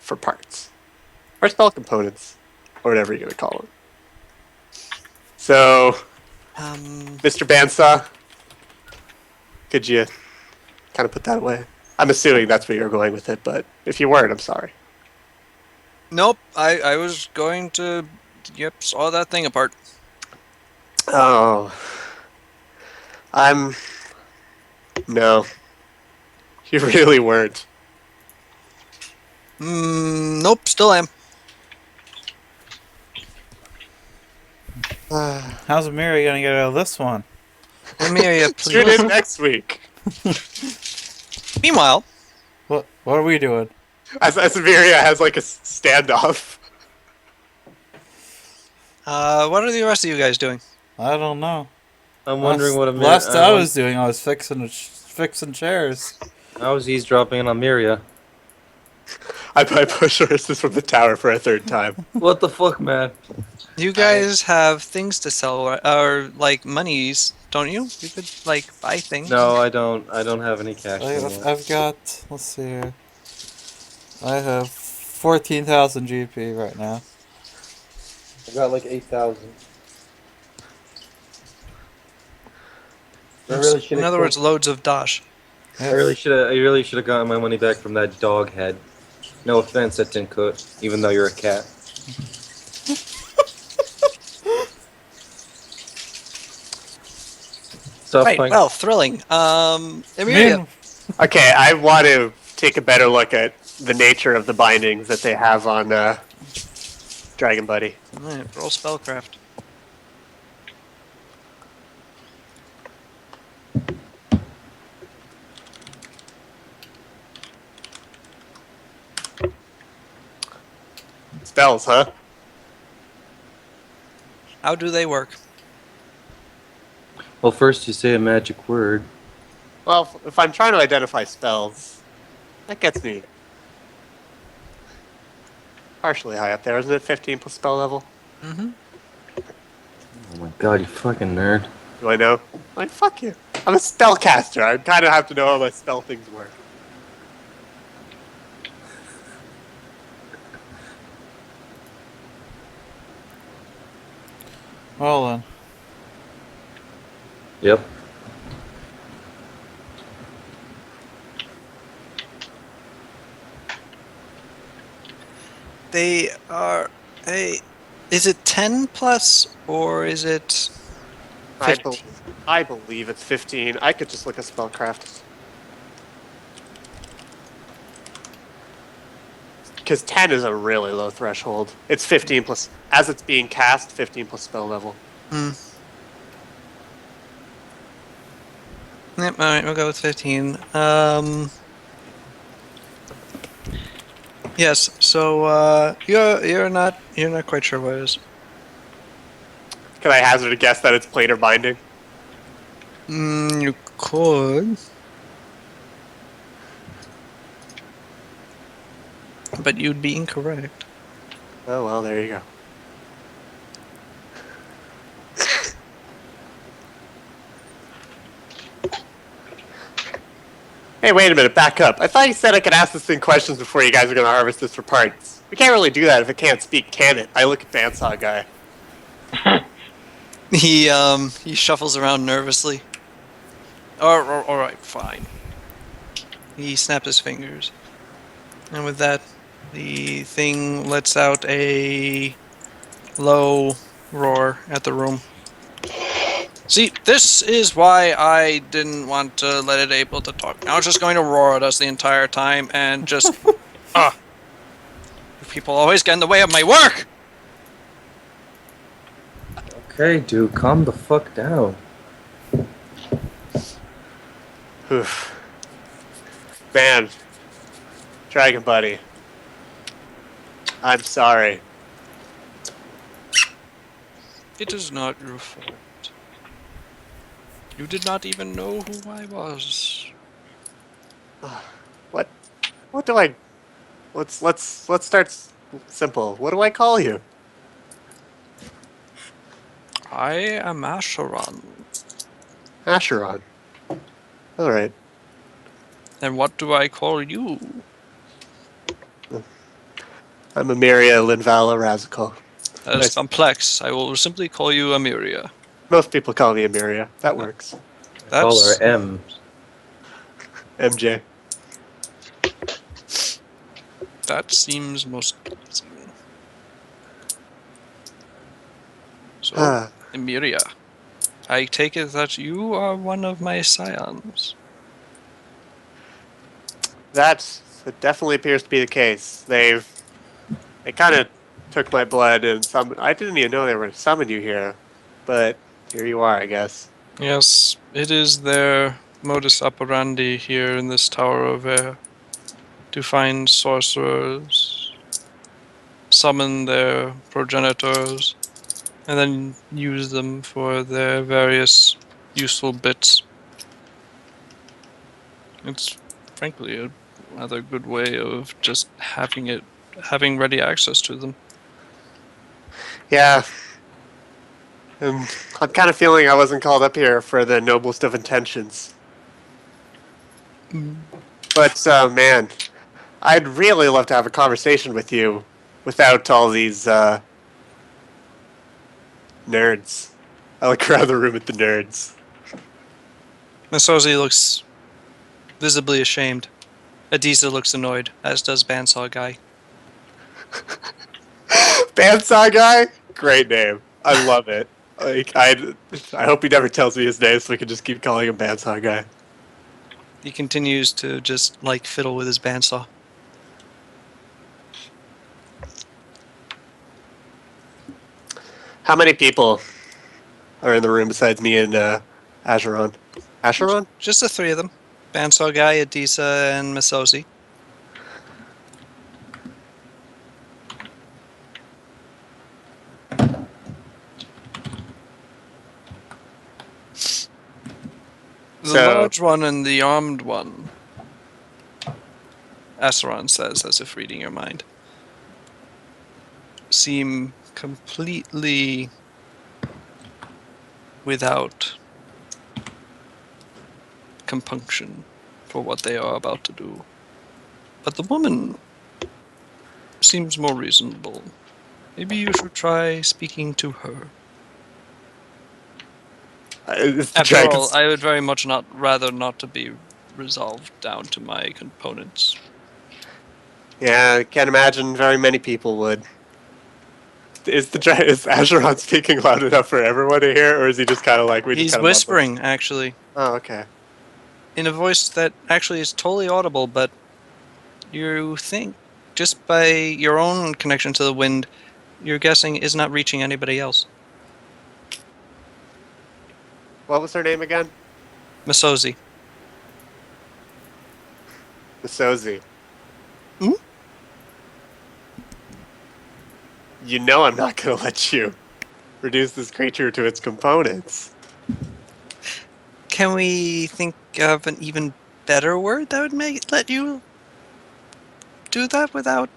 For parts. Or spell components. Or whatever you're gonna call them. So Mr. Bandsaw, could you kind of put that away? I'm assuming that's where you're going with it, but if you weren't, I'm sorry. Nope. I was going to. Yep. Saw that thing apart. Oh. No. You really weren't. Nope. Still am. How's Miri gonna get out of this one? Amelia, Tune please. in next week. Meanwhile, What are we doing? As Miria has like a standoff. what are the rest of you guys doing? I don't know. I'm wondering what a minute. Last I was doing, I was fixing chairs. I was eavesdropping on Miria. I push horses from the tower for a third time. What the fuck, man? You guys have things to sell, or like monies, don't you? You could like buy things. No, I don't. I don't have any cash anymore. I've got. Let's see here. I have 14,000 GP right now. I got like 8,000. In other words, loads of dosh. I really should have gotten my money back from that dog head. No offense, that didn't cook, even though you're a cat. Stop Right. playing. Well, thrilling. Amelia. Okay, I want to take a better look at the nature of the bindings that they have on Dragon Buddy. Alright, roll spellcraft. spells, huh? How do they work? Well, first you say a magic word. Well, if I'm trying to identify spells, that gets me partially high up there, isn't it? 15 plus spell level. Mm-hmm. Oh my god, you fucking nerd. Do I know? Like, fuck you. I'm a spellcaster. I kind of have to know how my spell things work. Well then. Yep. They are a. Is it 10 plus or is it I, 15? I believe it's 15. I could just look at spellcraft. Because 10 is a really low threshold. It's 15 plus, as it's being cast, 15 plus spell level. Yep, alright, we'll go with 15. Yes, so you're not quite sure what it is. Can I hazard a guess that it's planar binding? You could. But you'd be incorrect. Oh, well, there you go. Hey, wait a minute, back up. I thought you said I could ask this thing questions before you guys are going to harvest this for parts. We can't really do that if it can't speak, can it? I look at Bandsaw guy. He shuffles around nervously. Alright, fine. He snaps his fingers. And with that, the thing lets out a low roar at the room. See, this is why I didn't want to let it able to talk. Now it's just going to roar at us the entire time and just... You people always get in the way of my work! Okay, dude, calm the fuck down. Oof. Man. Dragon Buddy. I'm sorry. It is not your fault. You did not even know who I was. What do I... Let's start simple. What do I call you? I am Asheron. Asheron. Alright. And what do I call you? I'm Amiria Linvala Razikal. That is Nice. complex. I will simply call you Amiria. Most people call me Amiria. That works. Call That's her M. MJ. that seems most pleasing. So, Ah, Emiria, I take it that you are one of my scions. that definitely appears to be the case. They kind of took my blood and I didn't even know they were summoned you here, but here you are, I guess. Yes, it is their modus operandi here in this Tower of Air to find sorcerers, summon their progenitors, and then use them for their various useful bits. It's frankly a rather good way of just having ready access to them. Yeah. I'm kind of feeling I wasn't called up here for the noblest of intentions. But, man, I'd really love to have a conversation with you without all these, nerds. I look around the room at the nerds. Masozi looks visibly ashamed. Adisa looks annoyed, as does Bandsaw Guy. Bandsaw guy? Great name. I love it. Like, I hope he never tells me his name so we can just keep calling him Bandsaw guy. He continues to just, like, fiddle with his bandsaw. How many people are in the room besides me and Acheron? Acheron? Just the three of them. Bandsaw Guy, Adisa, and Masozi. The So- large one and the armed one, Asteron says, as if reading your mind, seem completely without compunction for what they are about to do. But the woman seems more reasonable. Maybe you should try speaking to her. It's the After all, dragons. I would very much rather not to be resolved down to my components. Yeah, I can't imagine very many people would. Is Acheron speaking loud enough for everyone to hear, or is he just kind of like we just He's kind of whispering, actually, Oh, okay. in a voice that actually is totally audible, but you think, just by your own connection to the wind, you're guessing is not reaching anybody else. What was her name again? Masozi. Misozi. Hmm? You know I'm not gonna let you reduce this creature to its components. Can we think of an even better word that would let you do that without?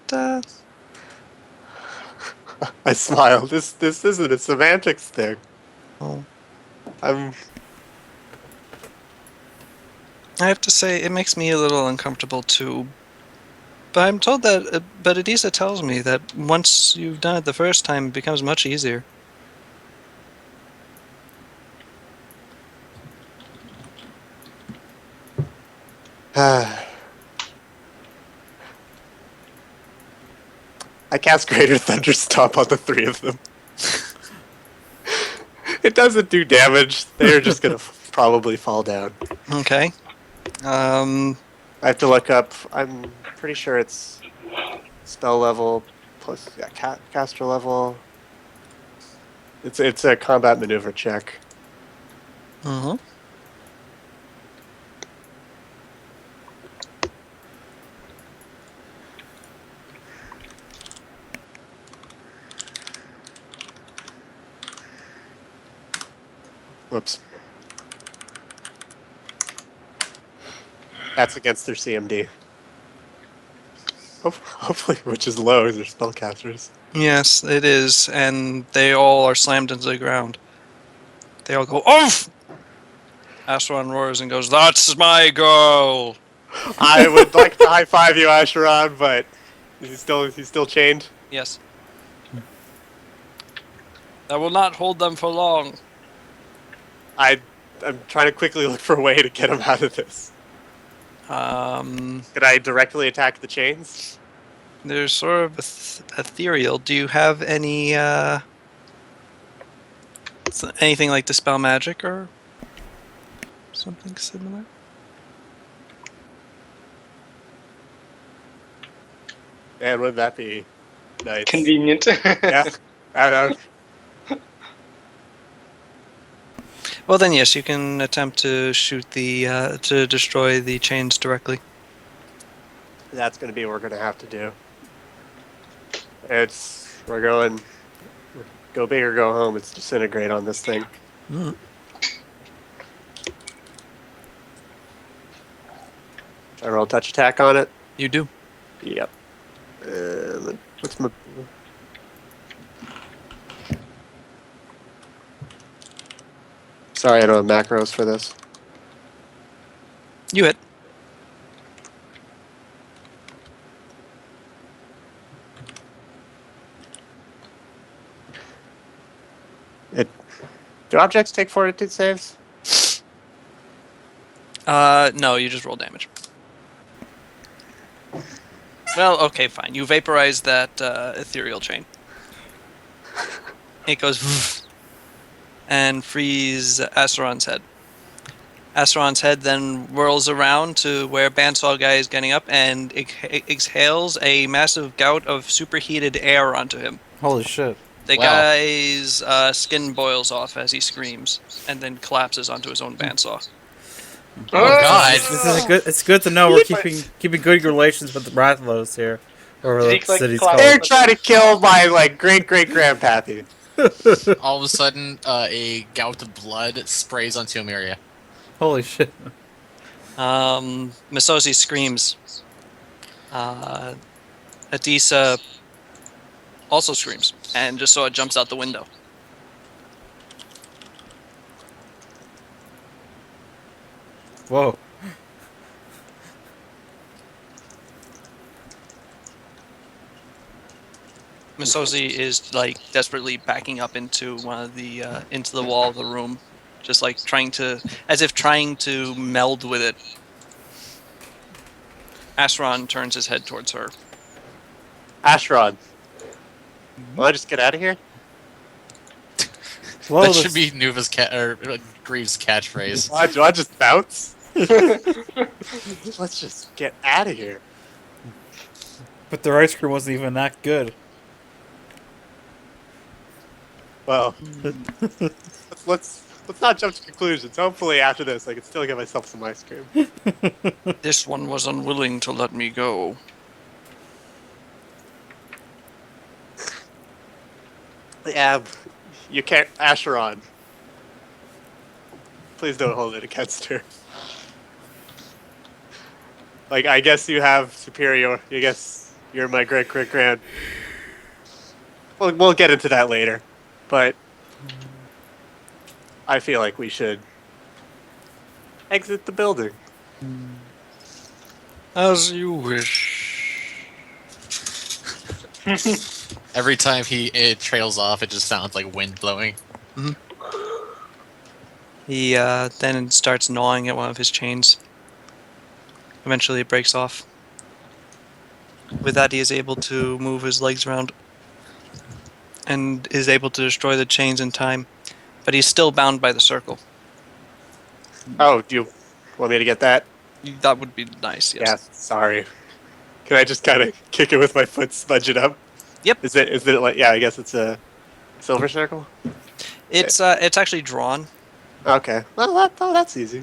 I smile. This isn't a semantics thing. Oh, I'm I have to say it makes me a little uncomfortable too. But I'm told that, but Adisa tells me that once you've done it the first time, it becomes much easier. I cast Greater Thunderstomp on the three of them. It doesn't do damage. They're just gonna probably fall down. Okay. I have to look up. I'm pretty sure it's spell level plus caster level. It's a combat maneuver check. Uh-huh. Whoops. That's against their CMD. Hopefully, which is low. They're spellcasters. Yes, it is, and they all are slammed into the ground. They all go, "Oof!" Asteron roars and goes, "That's my girl!" I would like to high five you, Asheron, but he's still chained. Yes. I will not hold them for long. I'm trying to quickly look for a way to get him out of this. Could I directly attack the chains? They're sort of ethereal. Do you have any, anything like Dispel Magic or something similar? Man, wouldn't that be nice? Convenient. Yeah. I don't know. Well, then yes, you can attempt to shoot to destroy the chains directly. That's going to be what we're going to have to do. We're going, go big or go home. It's disintegrate on this thing. Mm. I roll touch attack on it. You do. Yep. What's my... Sorry, I don't have macros for this. You hit. Do objects take fortitude saves? No, you just roll damage. Well, okay, fine. You vaporize that ethereal chain. It goes and frees Asteron's head. Asteron's head then whirls around to where Bandsaw Guy is getting up and exhales a massive gout of superheated air onto him. Holy shit. The Wow. guy's skin boils off as he screams and then collapses onto his own bandsaw. Oh God! This is good. It's good to know we're keeping good relations with the Rathlos here, or Did the he click city's clap? called. They're trying to kill my great grandpappy. All of a sudden, a gout of blood sprays onto Emiria. Holy shit. Misosi screams. Adisa also screams and just sort of jumps out the window. Whoa. Misosi is like desperately backing up into one of the into the wall of the room, just like trying to meld with it. Asron turns his head towards her. Ashrod, will I just get out of here? Whoa, That this- should be Nuva's Greaves' catchphrase. Do I just bounce? Let's just get out of here. But their ice cream wasn't even that good. Well, let's not jump to conclusions. Hopefully, after this, I can still get myself some ice cream. This one was unwilling to let me go. Yeah, you can't, Asheron. Please don't hold it against her. Like, I guess you have superior. I guess you're my great-great-grand. We'll get into that later, but I feel like we should exit the building. As you wish. Every time it trails off, it just sounds like wind blowing. He then starts gnawing at one of his chains. Eventually, it breaks off. With that, he is able to move his legs around and is able to destroy the chains in time. But he's still bound by the circle. Oh, do you want me to get that? That would be nice, yes. Yeah, sorry. Can I just kind of kick it with my foot, smudge it up? Yep. Is it like, yeah, I guess it's a silver circle? It's actually drawn. Okay. Well, that's easy.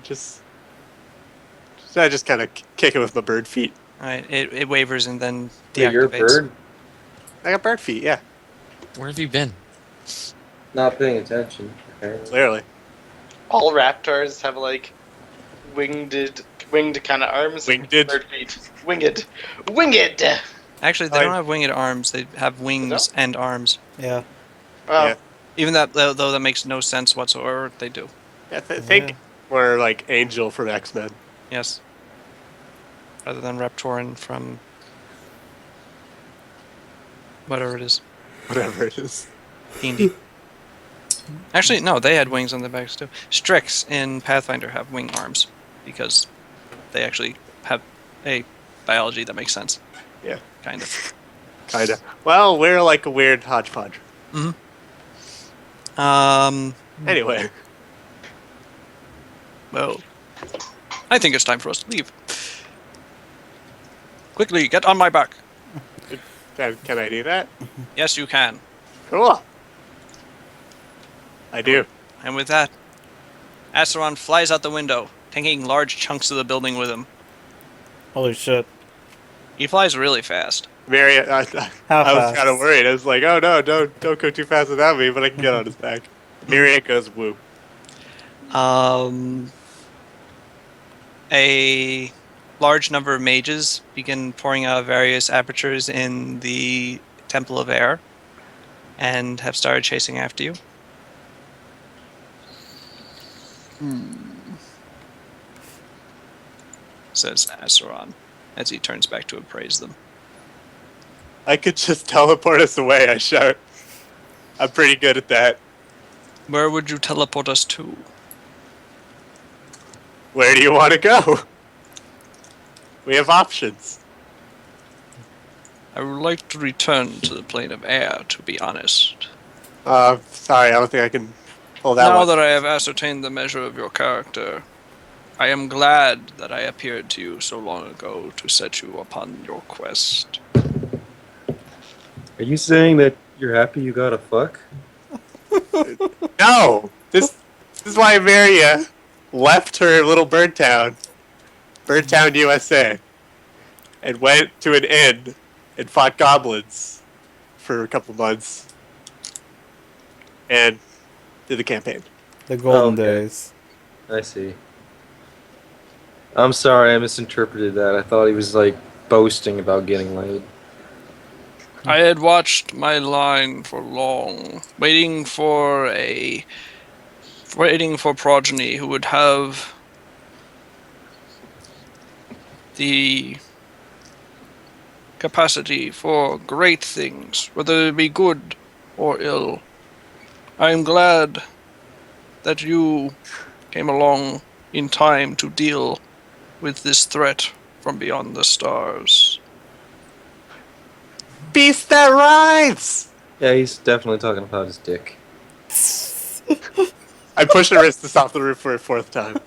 I just kind of kick it with my bird feet. Alright, it wavers and then Yeah, you're a deactivates. bird. I got bird feet, yeah, Where have you been? Not paying attention. Apparently. clearly. All raptors have like winged kind of arms. Winged? Bird feet. Winged. Winged. Actually, they don't have winged arms. They have wings and arms. Yeah. Oh, Yeah. Even that, though that makes no sense whatsoever, they do. Yeah, think Yeah. we're like Angel from X-Men. Yes. Rather than Raptoran from whatever it is. Whatever it is. D&D. Actually, no, they had wings on their backs too. Strix in Pathfinder have wing arms because they actually have a biology that makes sense. Yeah. Kind of. Kinda. Well, we're like a weird hodgepodge. Anyway. Well, I think it's time for us to leave. Quickly, get on my back. Can I do that? Yes, you can. Cool. I do. And with that, Asteron flies out the window, taking large chunks of the building with him. Holy shit. He flies really fast. Mary, I How was fast? kind of worried. I was like, oh no, don't go too fast without me, but I can get on his back. Myriad goes woo. A large number of mages begin pouring out of various apertures in the Temple of Air and have started chasing after you. Says Asteron as he turns back to appraise them. I could just teleport us away, I shout. I'm pretty good at that. Where would you teleport us to? Where do you want to go? We have options. I would like to return to the plane of air, to be honest. Sorry, I don't think I can pull that Now one. that I have ascertained the measure of your character, I am glad that I appeared to you so long ago to set you upon your quest. Are you saying that you're happy you got a fuck? No! This is why Maria left her little bird town, USA, and went to an inn and fought goblins for a couple months and did the campaign. The golden Okay. days. I see. I'm sorry, I misinterpreted that. I thought he was like boasting about getting laid. I had watched my line for long, waiting for progeny who would have the capacity for great things, whether it be good or ill. I am glad that you came along in time to deal with this threat from beyond the stars. Beast that rides! Yeah, he's definitely talking about his dick. I push Aristus off the roof for a fourth time.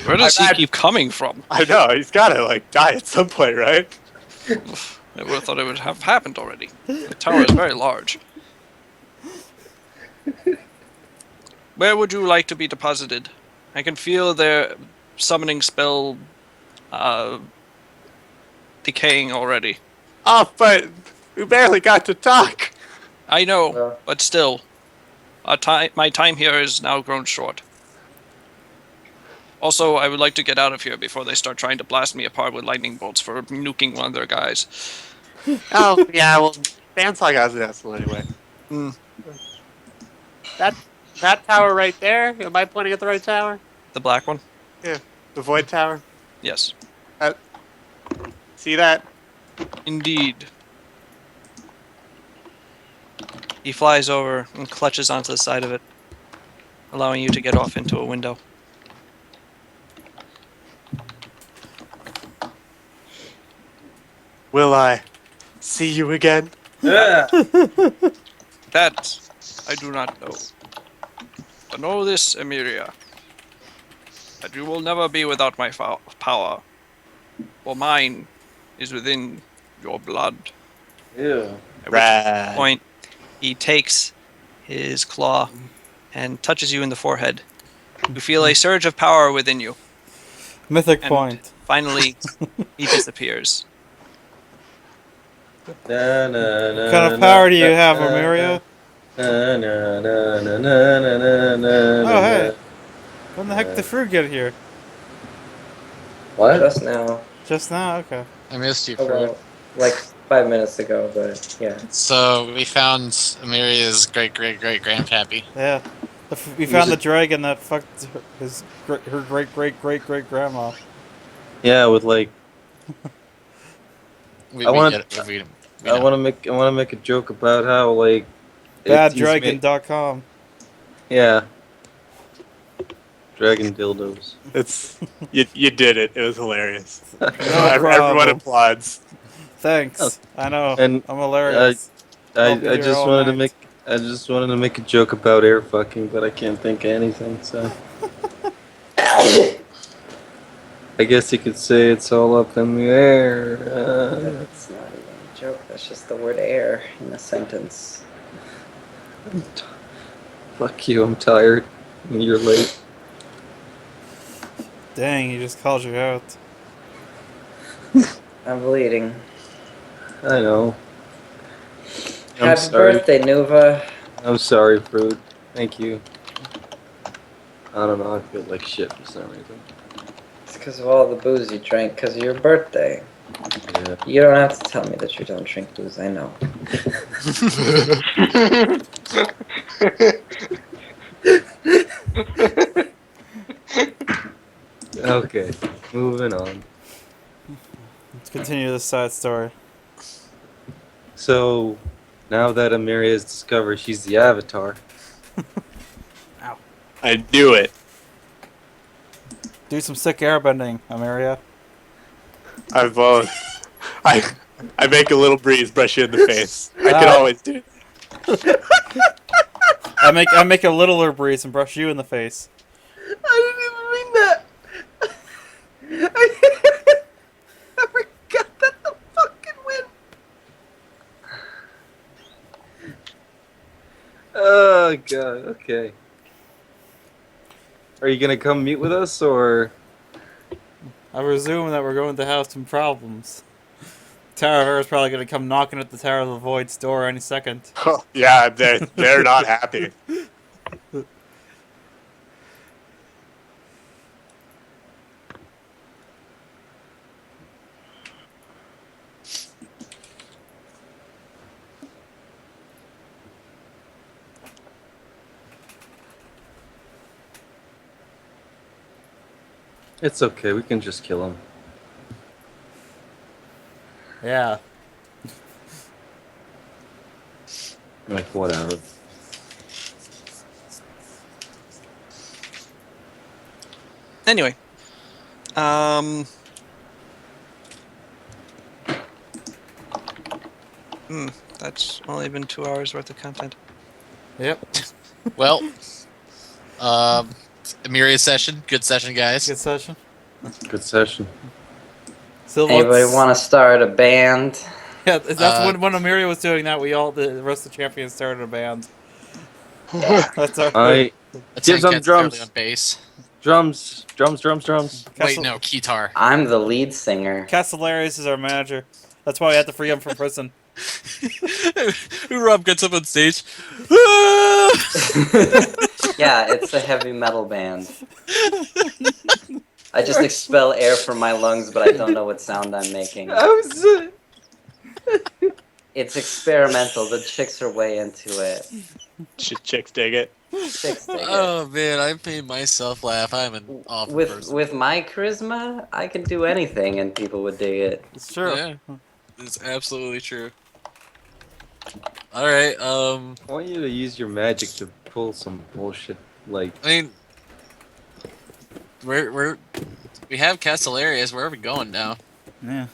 Where does he I've had- keep coming from? I know, he's gotta, like, die at some point, right? I would have thought it would have happened already. The tower is very large. Where would you like to be deposited? I can feel their summoning spell decaying already. Oh, but we barely got to talk. I know, Well. but still, my time here is now grown short. Also, I would like to get out of here before they start trying to blast me apart with lightning bolts for nuking one of their guys. Oh, yeah, well, Bandsaw got an asshole anyway. Hmm. That tower right there, am I pointing at the right tower? The black one? The Void Tower? Yes. See that? Indeed. He flies over and clutches onto the side of it, allowing you to get off into a window. Will I see you again? That I do not know. But know this, Emiria, that you will never be without my power, for mine is within your blood. Yeah. At which Rad. point, he takes his claw and touches you in the forehead. You feel a surge of power within you. Mythic And point. finally, he disappears. What kind What kind of power do you have, Emiria? Oh, hey. When the heck did Fruit get here? What? Just now. Just now? Okay. I missed you, Oh, Fruit. well, like 5 minutes ago, but yeah. So we found Amelia's great grandpappy. Yeah. We found the dragon that fucked her great grandma. Yeah, with like We, I we wanna- get it, we I know. want to make a joke about how like it's- he's Baddragon.com. yeah, dragon dildos. It's you did it. It was hilarious. No Everyone problem. applauds. Thanks. Oh. I know. And, I'm hilarious. I'll be I here just all wanted to night. make a joke about air fucking, but I can't think of anything. So I guess you could say it's all up in the air. That's not even a joke, that's just the word air in a sentence. Fuck you. I'm tired. And you're late. Dang, he just called you out. I'm bleeding. I know. I'm Happy sorry. birthday, Nuva. I'm sorry, Fruit. Thank you. I don't know. I feel like shit for some reason. It's because of all the booze you drank because of your birthday. Yeah. You don't have to tell me that you don't drink booze, I know. Okay. Moving on. Let's continue this side story. So, now that Amiria has discovered she's the Avatar, I knew it. Do some sick airbending, Amiria. I make a little breeze, brush you in the face. I can Ah. always do it. I make a littler breeze and brush you in the face. I didn't even mean that. I forgot that the fucking wind. Oh god. Okay. Are you gonna come meet with us, or? I presume that we're going to have some problems. Tower of Air is probably going to come knocking at the Tower of the Void's door any second. Yeah, they're not happy. It's okay. We can just kill him. Yeah. Like whatever. Anyway, that's only been 2 hours worth of content. Yep. Well, Emiria session. Good session, guys. Good session. Good session. So Anybody let's- want to start a band? Yeah, that's when Amiria was doing that. We all, the rest of the champions, started a band. That's our. I A Give them tank drums. on bass. drums. Wait, Castle- no, keytar. I'm the lead singer. Castellarius is our manager. That's why we had to free him from prison. Rob gets up on stage. Yeah, it's a heavy metal band. I just expel air from my lungs, but I don't know what sound I'm making. It's experimental. The chicks are way into it. Chicks dig it. Chicks dig it. Oh man, I made myself laugh. I'm an awful person. With my charisma, I can do anything and people would dig it. It's true. Yeah, it's absolutely true. All right. I want you to use your magic to pull some bullshit. Like, I mean, we have Castellarius. Where are we going now? Yeah.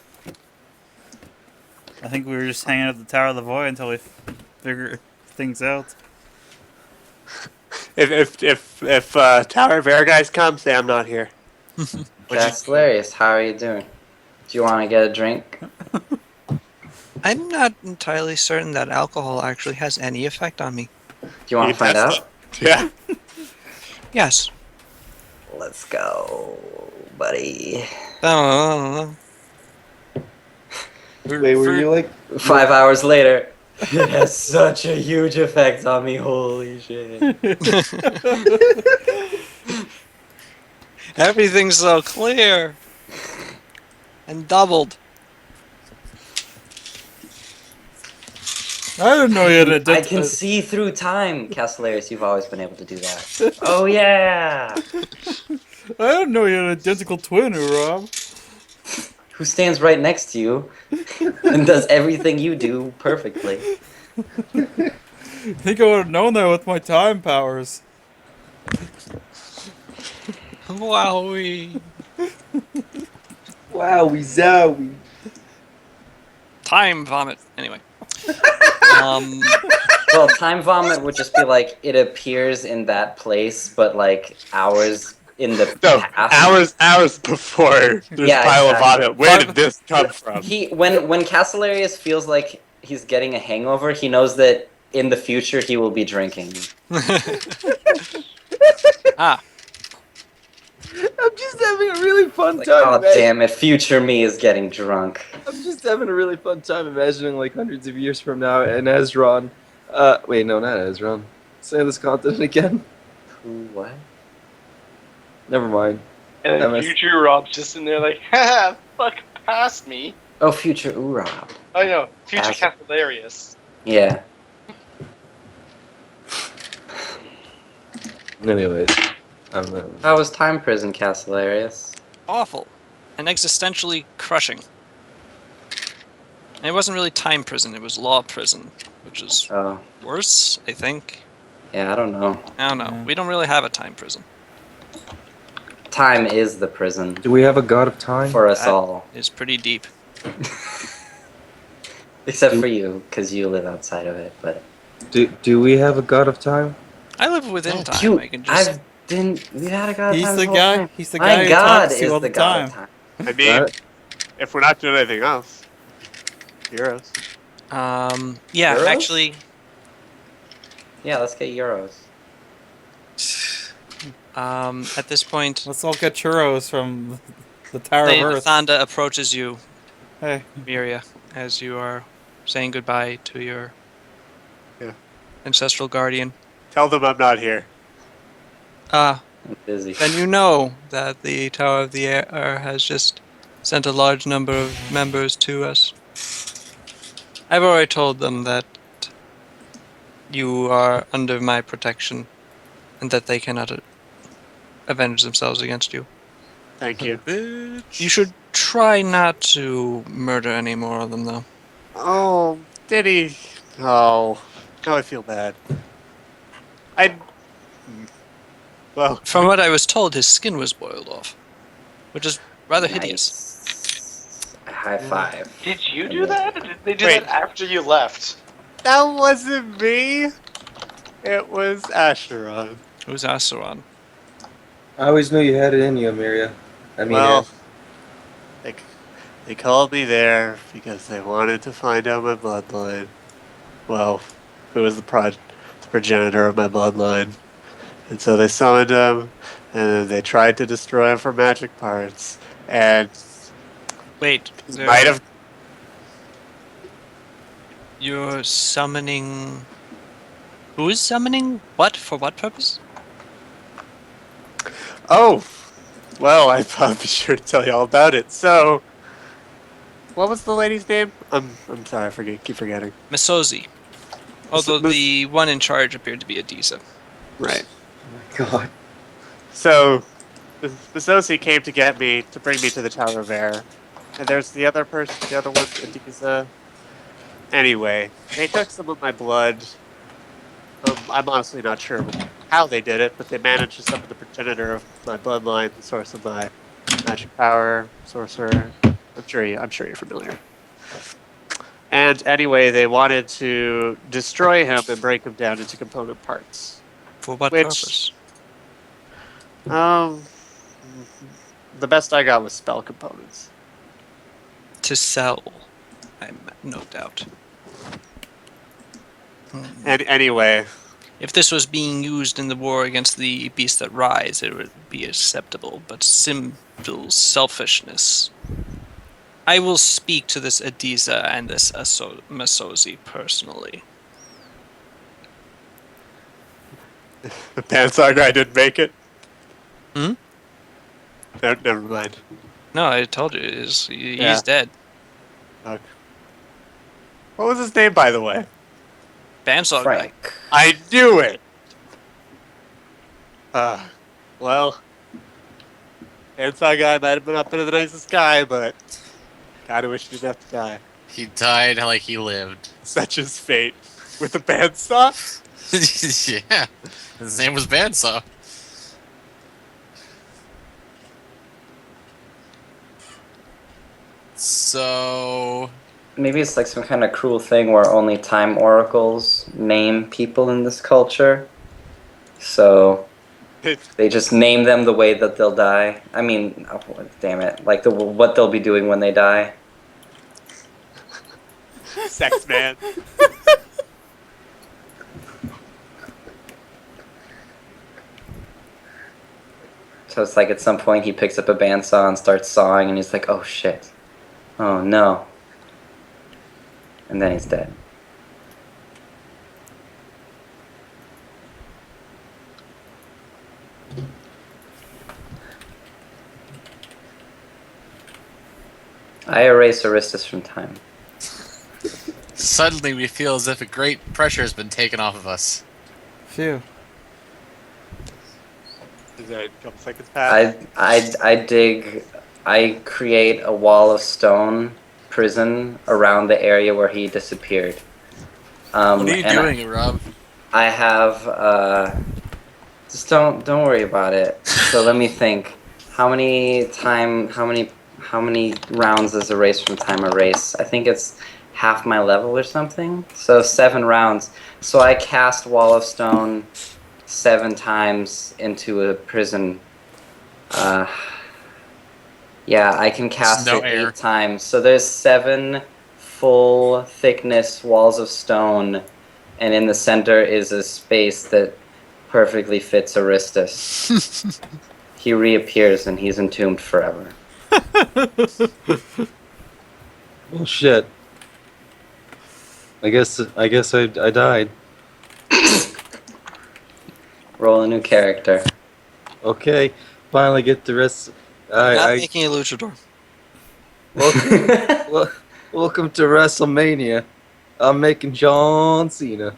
I think we were just hanging at the Tower of the Void until we figure things out. If Tower of Air guys come, say I'm not here. That's hilarious. How are you doing? Do you want to get a drink? I'm not entirely certain that alcohol actually has any effect on me. Do you want to find test out? Yeah. Yes. Let's go, buddy. I wait, were you like? 5 hours later. It has such a huge effect on me. Holy shit. Everything's so clear and doubled. I didn't know you had a I can see through time, Castellarius. You've always been able to do that. Oh yeah. I didn't know you had an identical twin, Rob. Who stands right next to you and does everything you do perfectly. I think I would have known that with my time powers. Wowie. Wowie zowie. Time vomit. Anyway. Well, time vomit would just be like it appears in that place, but like hours in the No, past. hours before there's Yeah, pile exactly. of vomit. Where did this come from? When Castellarius feels like he's getting a hangover, he knows that in the future he will be drinking. Ah. I'm just having a really fun Like, time. oh damn it, future me is getting drunk. I'm just having a really fun time imagining like hundreds of years from now and Ezron. Wait, no, not Ezron. Say this continent again. Who, what? Never mind. And That then was- future Rob's just in there like, haha, fuck past me. Oh, future Urab. Oh no, future Past- Castellarius. Yeah. Anyways, How was time prison, Castellarius? Awful. And existentially crushing. And it wasn't really time prison, it was law prison, which is Oh, worse, I think. yeah, I don't know. I don't know. Yeah. We don't really have a time prison. Time is the prison do we have a god of time? for us That- all. It's pretty deep. Except for you, because you live outside of it, but... Do we have a god of time? I live within time. You, I can just. we've had a god of He's time the this whole guy. time. He's the My guy who god talks to is you all the the god time. of time. I mean, if we're not doing anything else, heroes. Yeah, Euros? actually, Yeah, let's get euros. at this point, Let's all get churros from the Tower of Lady Earth. Thanda approaches you, Hey, Miria, as you are saying goodbye to your Yeah. ancestral guardian. Tell them I'm not here. I'm busy. Then you know that the Tower of the Air has just sent a large number of members to us. I've already told them that you are under my protection and that they cannot avenge themselves against you. Thank you. Bitch. You should try not to murder any more of them, though. Oh, did he? Oh, now I feel bad. I. Well, From what I was told, his skin was boiled off, which is rather hideous. Nice. High five. Did you do that? Or did they do Wait. that after you left? that wasn't me. It was Asheron. Who's Asaron? I always knew you had it in you, Amelia. I mean, Well, they, they called me there because they wanted to find out my bloodline. Well, who was the progenitor of my bloodline. And so they summoned him, and then they tried to destroy him for magic parts. And Wait, he might have. you're summoning. Who is summoning what? For what purpose? Oh, well, I thought I'd be sure to tell you all about it. So, what was the lady's name? I'm sorry, keep forgetting. Masozi. Although Mas- the one in charge appeared to be Adisa. Right. oh my God. So, the Sosi came to get me, to bring me to the Tower of Air. And there's the other person, the other one, Adiza. Anyway, they took some of my blood. I'm honestly not sure how they did it, but they managed to summon the progenitor of my bloodline, the source of my magic power, sorcerer. I'm sure you're familiar. And anyway, they wanted to destroy him and break him down into component parts. For what Which- purpose? The best I got was spell components. To sell. I'm no doubt. And anyway, If this was being used in the war against the beasts that rise, it would be acceptable, but simple selfishness. I will speak to this Adiza and this Masozi personally. the Pansar guy didn't make it. Hmm? No, never mind. No, I told you, he's Yeah. dead. Okay. What was his name, by the way? Bamsaw guy. Frank. I knew it. Well, Pansar guy might have been up to the nicest guy, but kinda wish he didn't have to die. He died like he lived. Such is fate. With a bandsaw? Yeah. His name was Bandsaw. So Maybe it's like some kind of cruel thing where only time oracles name people in this culture. So they just name them the way that they'll die. I mean, oh, damn it. Like what they'll be doing when they die. Sex man. So it's like at some point he picks up a bandsaw and starts sawing and he's like, oh shit. Oh no. And then he's dead. I erase Aristus from time. suddenly we feel as if a great pressure has been taken off of us. Phew. Is that a couple seconds pass? I create a wall of stone prison around the area where he disappeared. What are you doing, Rob? I have just don't worry about it. So let me think. How many rounds is Erase from Time erase? I think it's half my level or something. So 7 rounds. So I cast Wall of Stone 7 times into a prison. Yeah, I can cast no it air. 8 times. So there's 7 full thickness walls of stone, and in the center is a space that perfectly fits Aristus. He reappears and he's entombed forever. Oh shit. I guess I died. Roll a new character. Okay, finally get the rest. Not I making a luchador. welcome to WrestleMania. I'm making John Cena.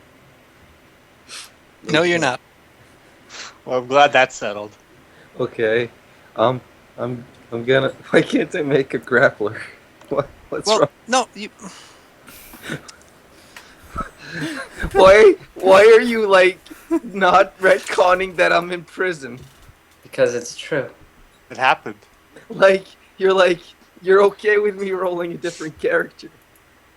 No, you're not. Well, I'm glad that's settled. Okay, I'm gonna. Why can't I make a grappler? What's Well, wrong? no, you. Why are you like not retconning that I'm in prison? Because it's true. It happened. Like you're okay with me rolling a different character.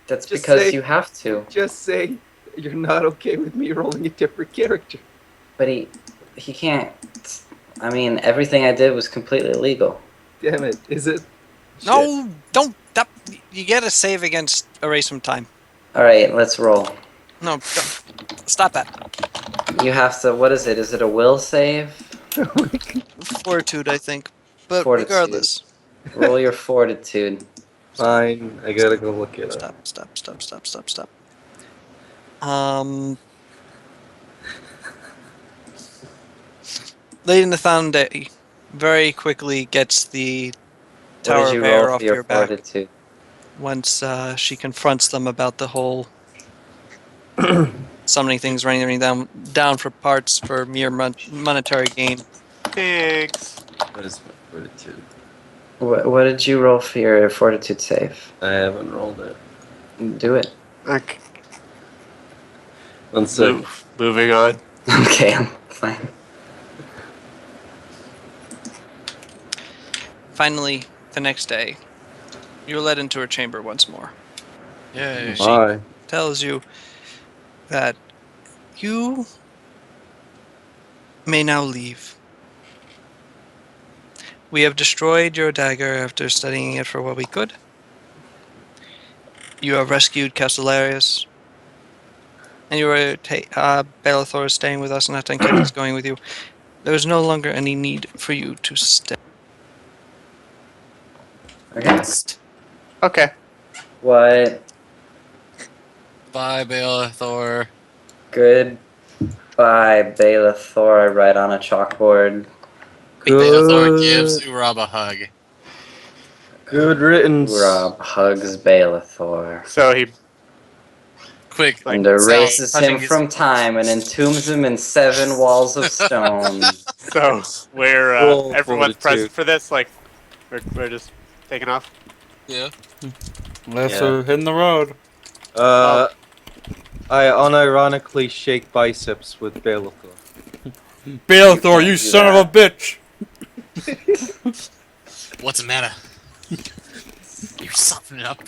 That's Just because say- you have to. Just say you're not okay with me rolling a different character. But he can't. I mean, everything I did was completely legal. Damn it! Is it? Shit. No, don't. That, you get a save against erase from time. All right, let's roll. No, don't. Stop that. You have to. What is it? Is it a will save? Fortitude, I think. But Fortitude. regardless. Roll your fortitude. Fine. I gotta go look it up. Stop. Lady Nathande very quickly gets the What Tower did you of Air roll off for your your back fortitude? once she confronts them about the whole summoning things, raining them down for parts for mere monetary gain. Thanks. What is my fortitude? What did you roll for your fortitude save? I haven't rolled it. Do it. Okay. 1 second. Moving on. Okay, I'm fine. Finally, the next day, you're led into her chamber once more. Yay. Why? Tells you that you may now leave. We have destroyed your dagger after studying it for what we could. You have rescued Castellarius. And you are Bellathor is staying with us, and Atenket is going with you. There is no longer any need for you to stay. Okay. Okay. What? Bye, Bellathor. Goodbye, Bellathor. I write on a chalkboard. Bellathor gives Urab a hug. Good riddance. Rob hugs Bellathor So he Quick, Like, and erases touching him his- from time and entombs him in 7 walls of stone. so we're Roll everyone's fortitude. present for this. Like we're just taking off. Yeah. Unless Yeah. we're hitting the road. I unironically shake biceps with Bellathor. Bellathor, can't you do son that. of a bitch! What's the matter? You soften it up.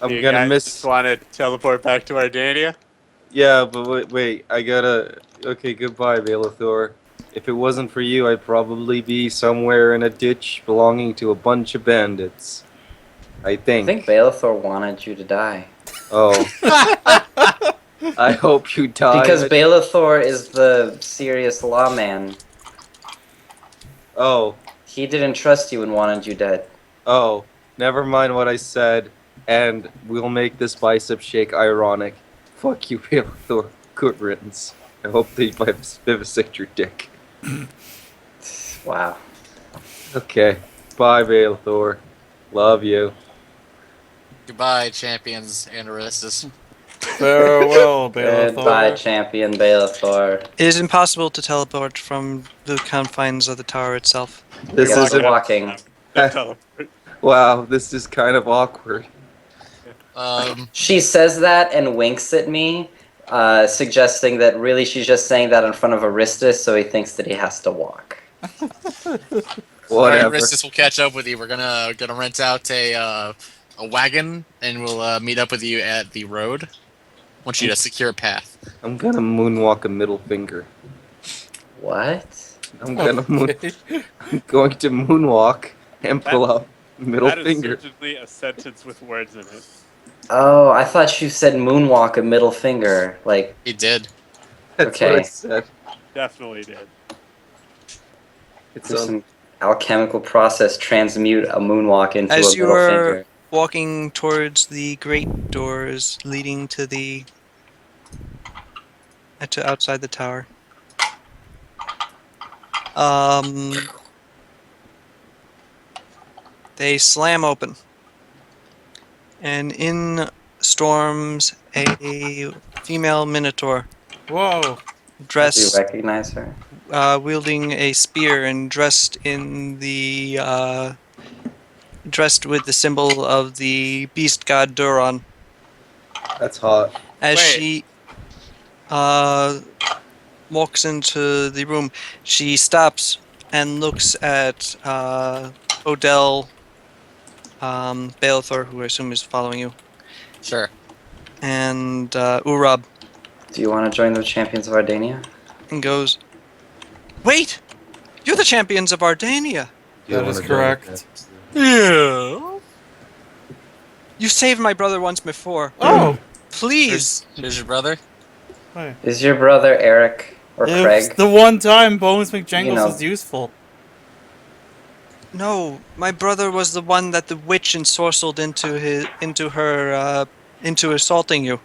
I'm You gonna guys miss. Just want to teleport back to Ardania. Yeah, but wait, I gotta. Okay, goodbye, Bellathor. If it wasn't for you, I'd probably be somewhere in a ditch belonging to a bunch of bandits. I I think. think Bellathor wanted you to die. Oh. I hope you die. Because Bellathor is the serious lawman. Oh, He didn't trust you and wanted you dead. oh. Never mind what I said, and we'll make this bicep shake ironic. Fuck you, Bellathor. Good riddance. I hope they vivisect your dick. Wow. Okay. Bye, Bellathor. Love you. Goodbye, champions and Aristus. Farewell, Goodbye, Bellathor. champion Bellathor. It is impossible to teleport from the confines of the tower itself. This Guess isn't. we're walking. Teleport. Wow, this is kind of awkward. She says that and winks at me, suggesting that really she's just saying that in front of Aristus, so he thinks that he has to walk. Whatever. Aristus will catch up with you. We're gonna rent out a wagon, and we'll meet up with you at the road. Want you to secure a path. I'm gonna moonwalk a middle finger. What? I'm gonna moon. Okay. I'm going to moonwalk and pull out middle That is finger. certainly a sentence with words in it. Oh, I thought you said moonwalk a middle finger. Like, He did. That's what I Okay. said. Definitely did. It's there's a, some alchemical process transmute a moonwalk into As a you middle are finger. walking towards the great doors leading to the to outside the tower. They slam open, and in storms a female minotaur. Whoa. Do you dressed, recognize her? wielding a spear and dressed in the dressed with the symbol of the beast god Duron. That's hot. As Wait. she walks into the room, she stops and looks at Odell, Balethor, who I assume is following you, Sure. and Urab, Do you want to join the champions of Ardania? and goes, "Wait! You're the champions of Ardania! Do you That is wanna join correct. us? Yeah. You saved my brother once before. Oh! Please!" Here's your brother. Hey. Is your brother Eric or It was Craig? the one time Bones McJangles You know. was useful. No, my brother was the one that the witch ensorcelled into assaulting you.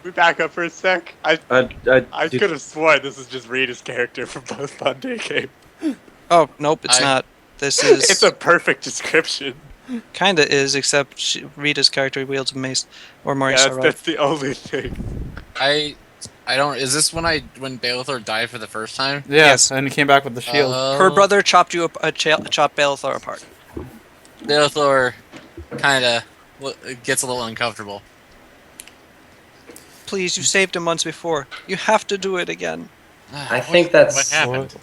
We back up for a sec. I Dude, could have sworn this is just Rita's character from both Monday game. Oh, nope, it's not. This is It's a perfect description. kinda is, except Rita's character wields a mace or Maurice. Yeah, that's the only thing. I don't. Is this when Balethor died for the first time? Yeah, Yes. and he came back with the shield. Her brother chopped chopped Balethor apart. Balethor kind of gets a little uncomfortable. Please, you saved him once before. You have to do it again. I think that's What happened?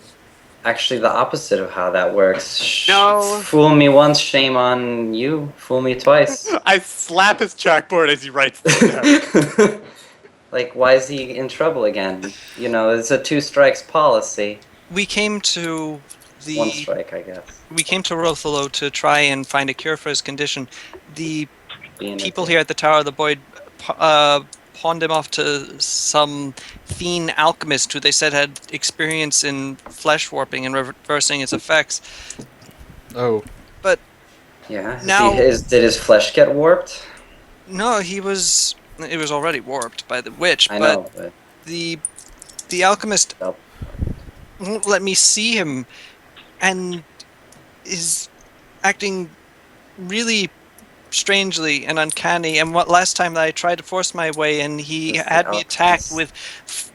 actually the opposite of how that works. No. Fool me once, shame on you. Fool me twice. I slap his chalkboard as he writes this down. Like, why is he in trouble again? You know, it's a 2 strikes policy. We came to 1 strike, I guess. we came to Rothalo to try and find a cure for his condition. The Being a people dick. here at the Tower of the Void pawned him off to some fiend alchemist who they said had experience in flesh warping and reversing its effects. Oh. Yeah. Now- Did his flesh get warped? No, it was already warped by the witch, I but know, but the alchemist Nope. won't let me see him and is acting really strangely and uncanny. And last time that I tried to force my way in, he That's the had me attacked alchemist. with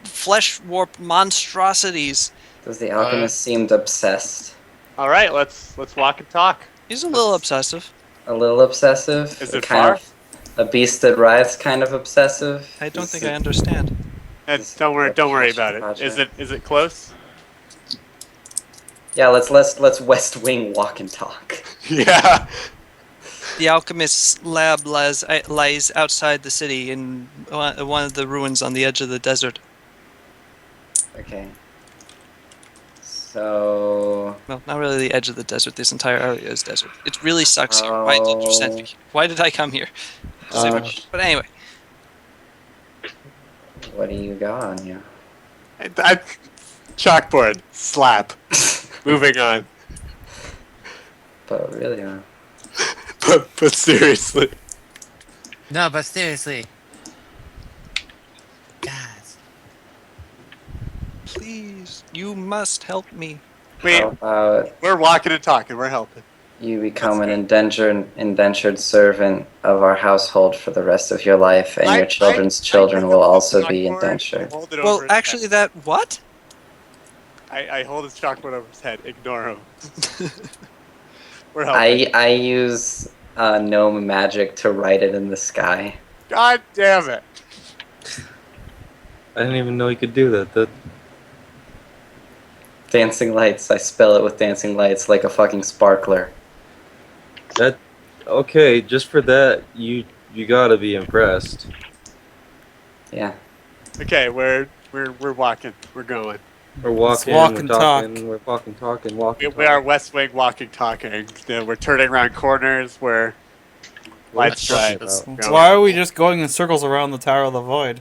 flesh warp monstrosities. does the alchemist seemed obsessed? All right, let's walk and talk. He's a little obsessive. A little obsessive? Is it kind far? of a beast that writes kind of obsessive? I don't Is think it- I understand. And This don't worry is about it. project. Is it close? Yeah, let's West Wing walk and talk. Yeah. The alchemist's lab lies outside the city in one of the ruins on the edge of the desert. Okay. So Well, not really the edge of the desert. This entire area is desert. It really sucks here. Why did you send me? Why did I come here? But anyway, what do you got on you? Chalkboard. Slap. Moving on. But really, But seriously. No, but seriously. Guys. please, you must help me. how about We're walking and talking. We're helping. you become an indentured servant of our household for the rest of your life, and your children's children will also be indentured. Hold it over Well, his actually, head. that what? I hold his chalkboard over his head. Ignore him. We're helping. I use gnome magic to write it in the sky. God damn it. I didn't even know you could do that. That Dancing lights. I spell it with dancing lights like a fucking sparkler. okay, just for that, you gotta be impressed. Yeah. Okay, we're walking. We're going. We're walking, walk we're and talking, talk. we're walking, talking, walking. We are West Wing walking, talking. We're turning around corners. We're lights Right. right. Why are we just going in circles around the Tower of the Void?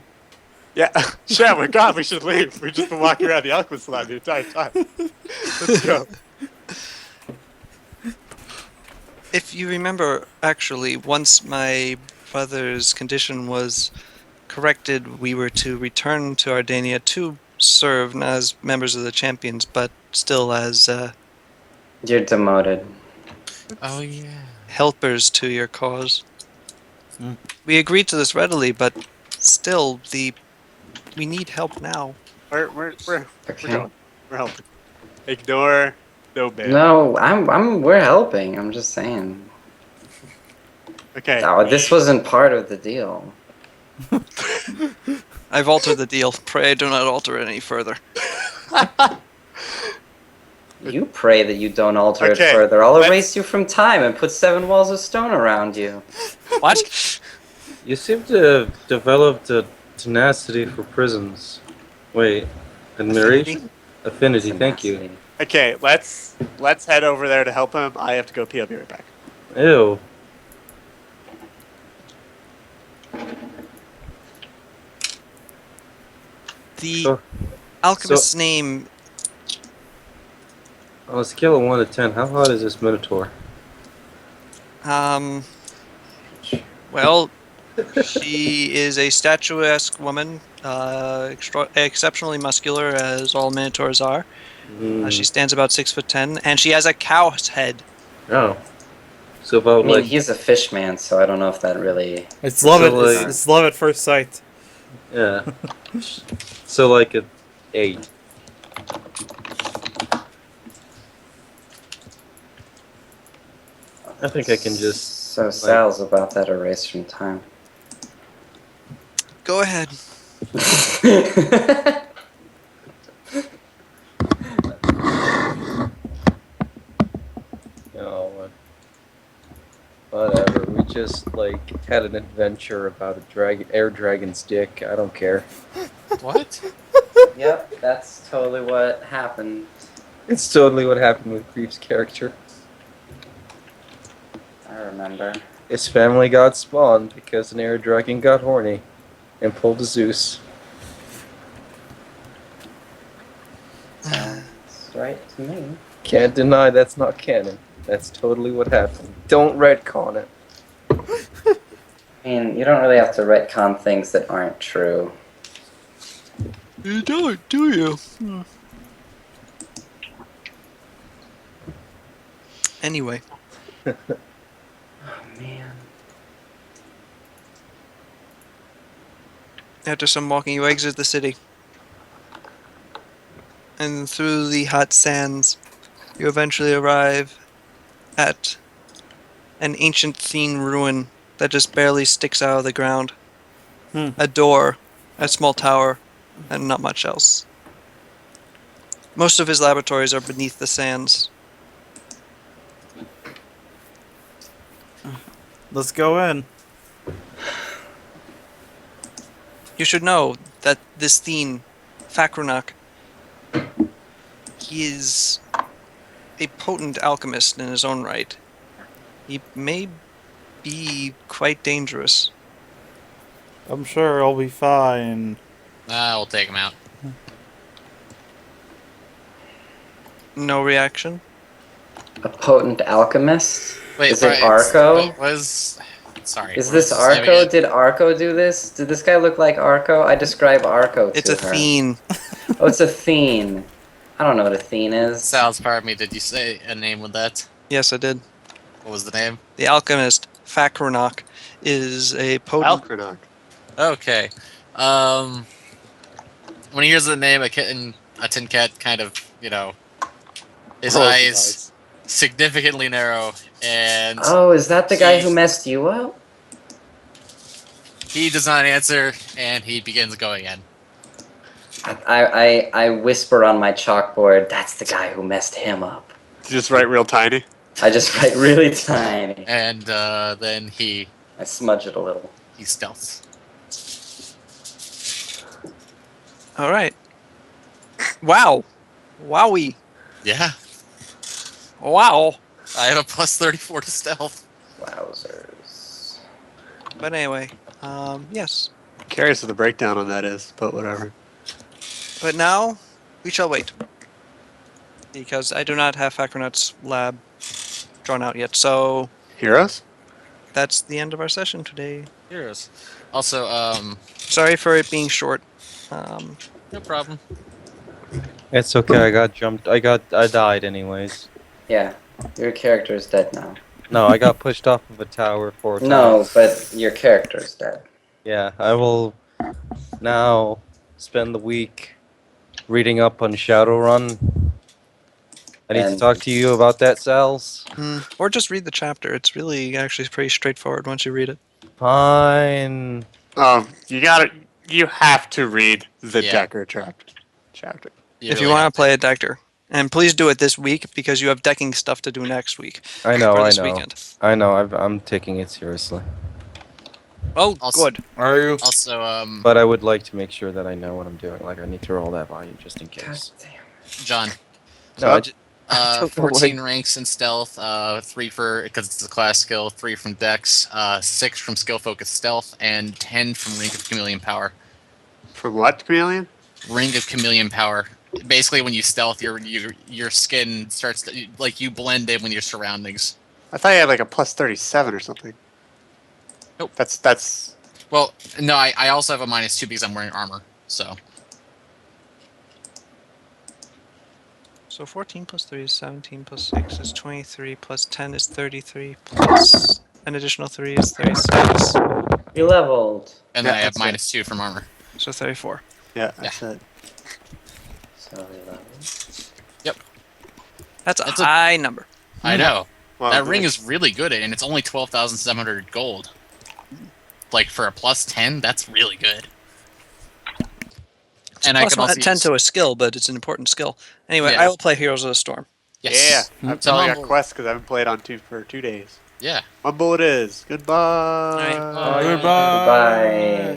Yeah, shit, we're gone. We should leave. We've just been walking around the Alchemist Lab the entire time. Let's go. If you remember, actually, once my brother's condition was corrected, we were to return to Ardania to serve, not as members of the Champions, but still as You're demoted. Oh yeah. helpers to your cause. Hmm. We agreed to this readily, but still, the We need help now. We're Okay. going. We're helping. Ignore no man. No, we're helping. I'm just saying. Okay. Oh, this wasn't part of the deal. I've altered the deal. Pray do not alter it any further. You pray that you don't alter it Okay, further. I'll let's- erase you from time and put 7 walls of stone around you. What? You seem to have developed a tenacity for prisons. Wait, admiration? Affinity, thank you. Tenacity. Okay, let's head over there to help him. I have to go pee. I'll be right back. Ew. The So- alchemist's name. On a scale of 1 to 10, how hot is this Minotaur? Well, she is a statuesque woman, exceptionally muscular, as all minotaurs are. She stands about 6'10", and she has a cow's head. Oh. So I about mean, like, he's a fish man, so I don't know if that really. It's love So, it. like- It's love at first sight. yeah. So like a 8. I think I can just So Sal's about that erase from time. Go ahead. whatever. We just like had an adventure about a air dragon's dick. I don't care. What? Yep, that's totally what happened. It's totally what happened with Grief's character. I remember. His family got spawned because an air dragon got horny and pulled a Zeus. Sounds right to me. Can't deny that's not canon. That's totally what happened. Don't retcon it. I mean, you don't really have to retcon things that aren't true. You don't, do you? Anyway, Oh, man. after some walking, you exit the city. And through the hot sands, you eventually arrive at an ancient Thene ruin that just barely sticks out of the ground. A door, a small tower, and not much else. Most of his laboratories are beneath the sands. Let's go in. You should know that this Thene, Fakrunak, he is a potent alchemist in his own right. He may be quite dangerous. I'm sure I'll be fine. We'll take him out. No reaction? A potent alchemist? Wait, Is it right, Arco? What was? Sorry. Is what this was his name Arco? again? Did Arco do this? Did this guy look like Arco? I describe Arco to It's a her. Thene. Oh, it's a Thene. I don't know what a Thene is. Sal's part of me. Did you say a name with that? Yes, I did. What was the name? The alchemist, Fakrunak, is a potent... Alcronog. Okay. When he hears the name, a tin cat kind of, his Rolls eyes significantly narrow, and Oh, is that the guy who messed you up? he does not answer, and he begins going in. I whisper on my chalkboard, that's the guy who messed him up. You just write real tiny. I just write really tiny. And then he I smudge it a little. stealths. All right. Wow. Wowie. Yeah, Wow. I have a plus 34 to stealth. Wowzers. But anyway, yes. Curious what the breakdown on that is, but whatever. But now, we shall wait. Because I do not have Fakronut's lab drawn out yet, so Heroes? that's the end of our session today. Heroes. Also, Sorry for it being short. no problem. It's okay. I got jumped. I died anyways. Yeah, your character is dead now. No, I got pushed off of a tower 4 times. No, but your character is dead. Yeah, I will now spend the week reading up on Shadowrun. I need to And- talk to you about that, Sal's. Or just read the chapter. It's really actually pretty straightforward once you read it. Fine. You have to read the Yeah. Decker chapter. If you want to play a decker. And please do it this week because you have decking stuff to do next week. I know, Or I this know. weekend. I know, I'm taking it seriously. Oh, Also- good. Are you? Also, But I would like to make sure that I know what I'm doing. Like, I need to roll that by you just in God case. damn. John, No, I just, don't know 14 ranks in stealth, 3 for, because it's a class skill, 3 from dex, 6 from skill focus stealth, and 10 from ring of chameleon power. From what, Chameleon? Ring of chameleon power. Basically, when you stealth, your skin starts to, like, you blend in with your surroundings. I thought you had like a plus 37 or something. Nope. That's Well, no, I also have a -2 because I'm wearing armor. So So 14 plus 3 is 17 plus 6 is 23 plus 10 is 33 plus an additional 3 is 36. You leveled. and then Yeah, I have that's it. -2 from armor. So 34. yeah, Yeah. that's it. So you leveled. That's a That's a- high number. I know Well, that ring is really good, and it's only 12,700 gold. Like for a +10, that's really good. And I Plus can also 10 use, to a skill, but it's an important skill. Anyway, Yeah. I will play Heroes of the Storm. yes, Yeah, I'm So telling you humble. quests because I haven't played on for 2 days. Yeah. Mumble it is. Goodbye. Alright, Goodbye. Goodbye.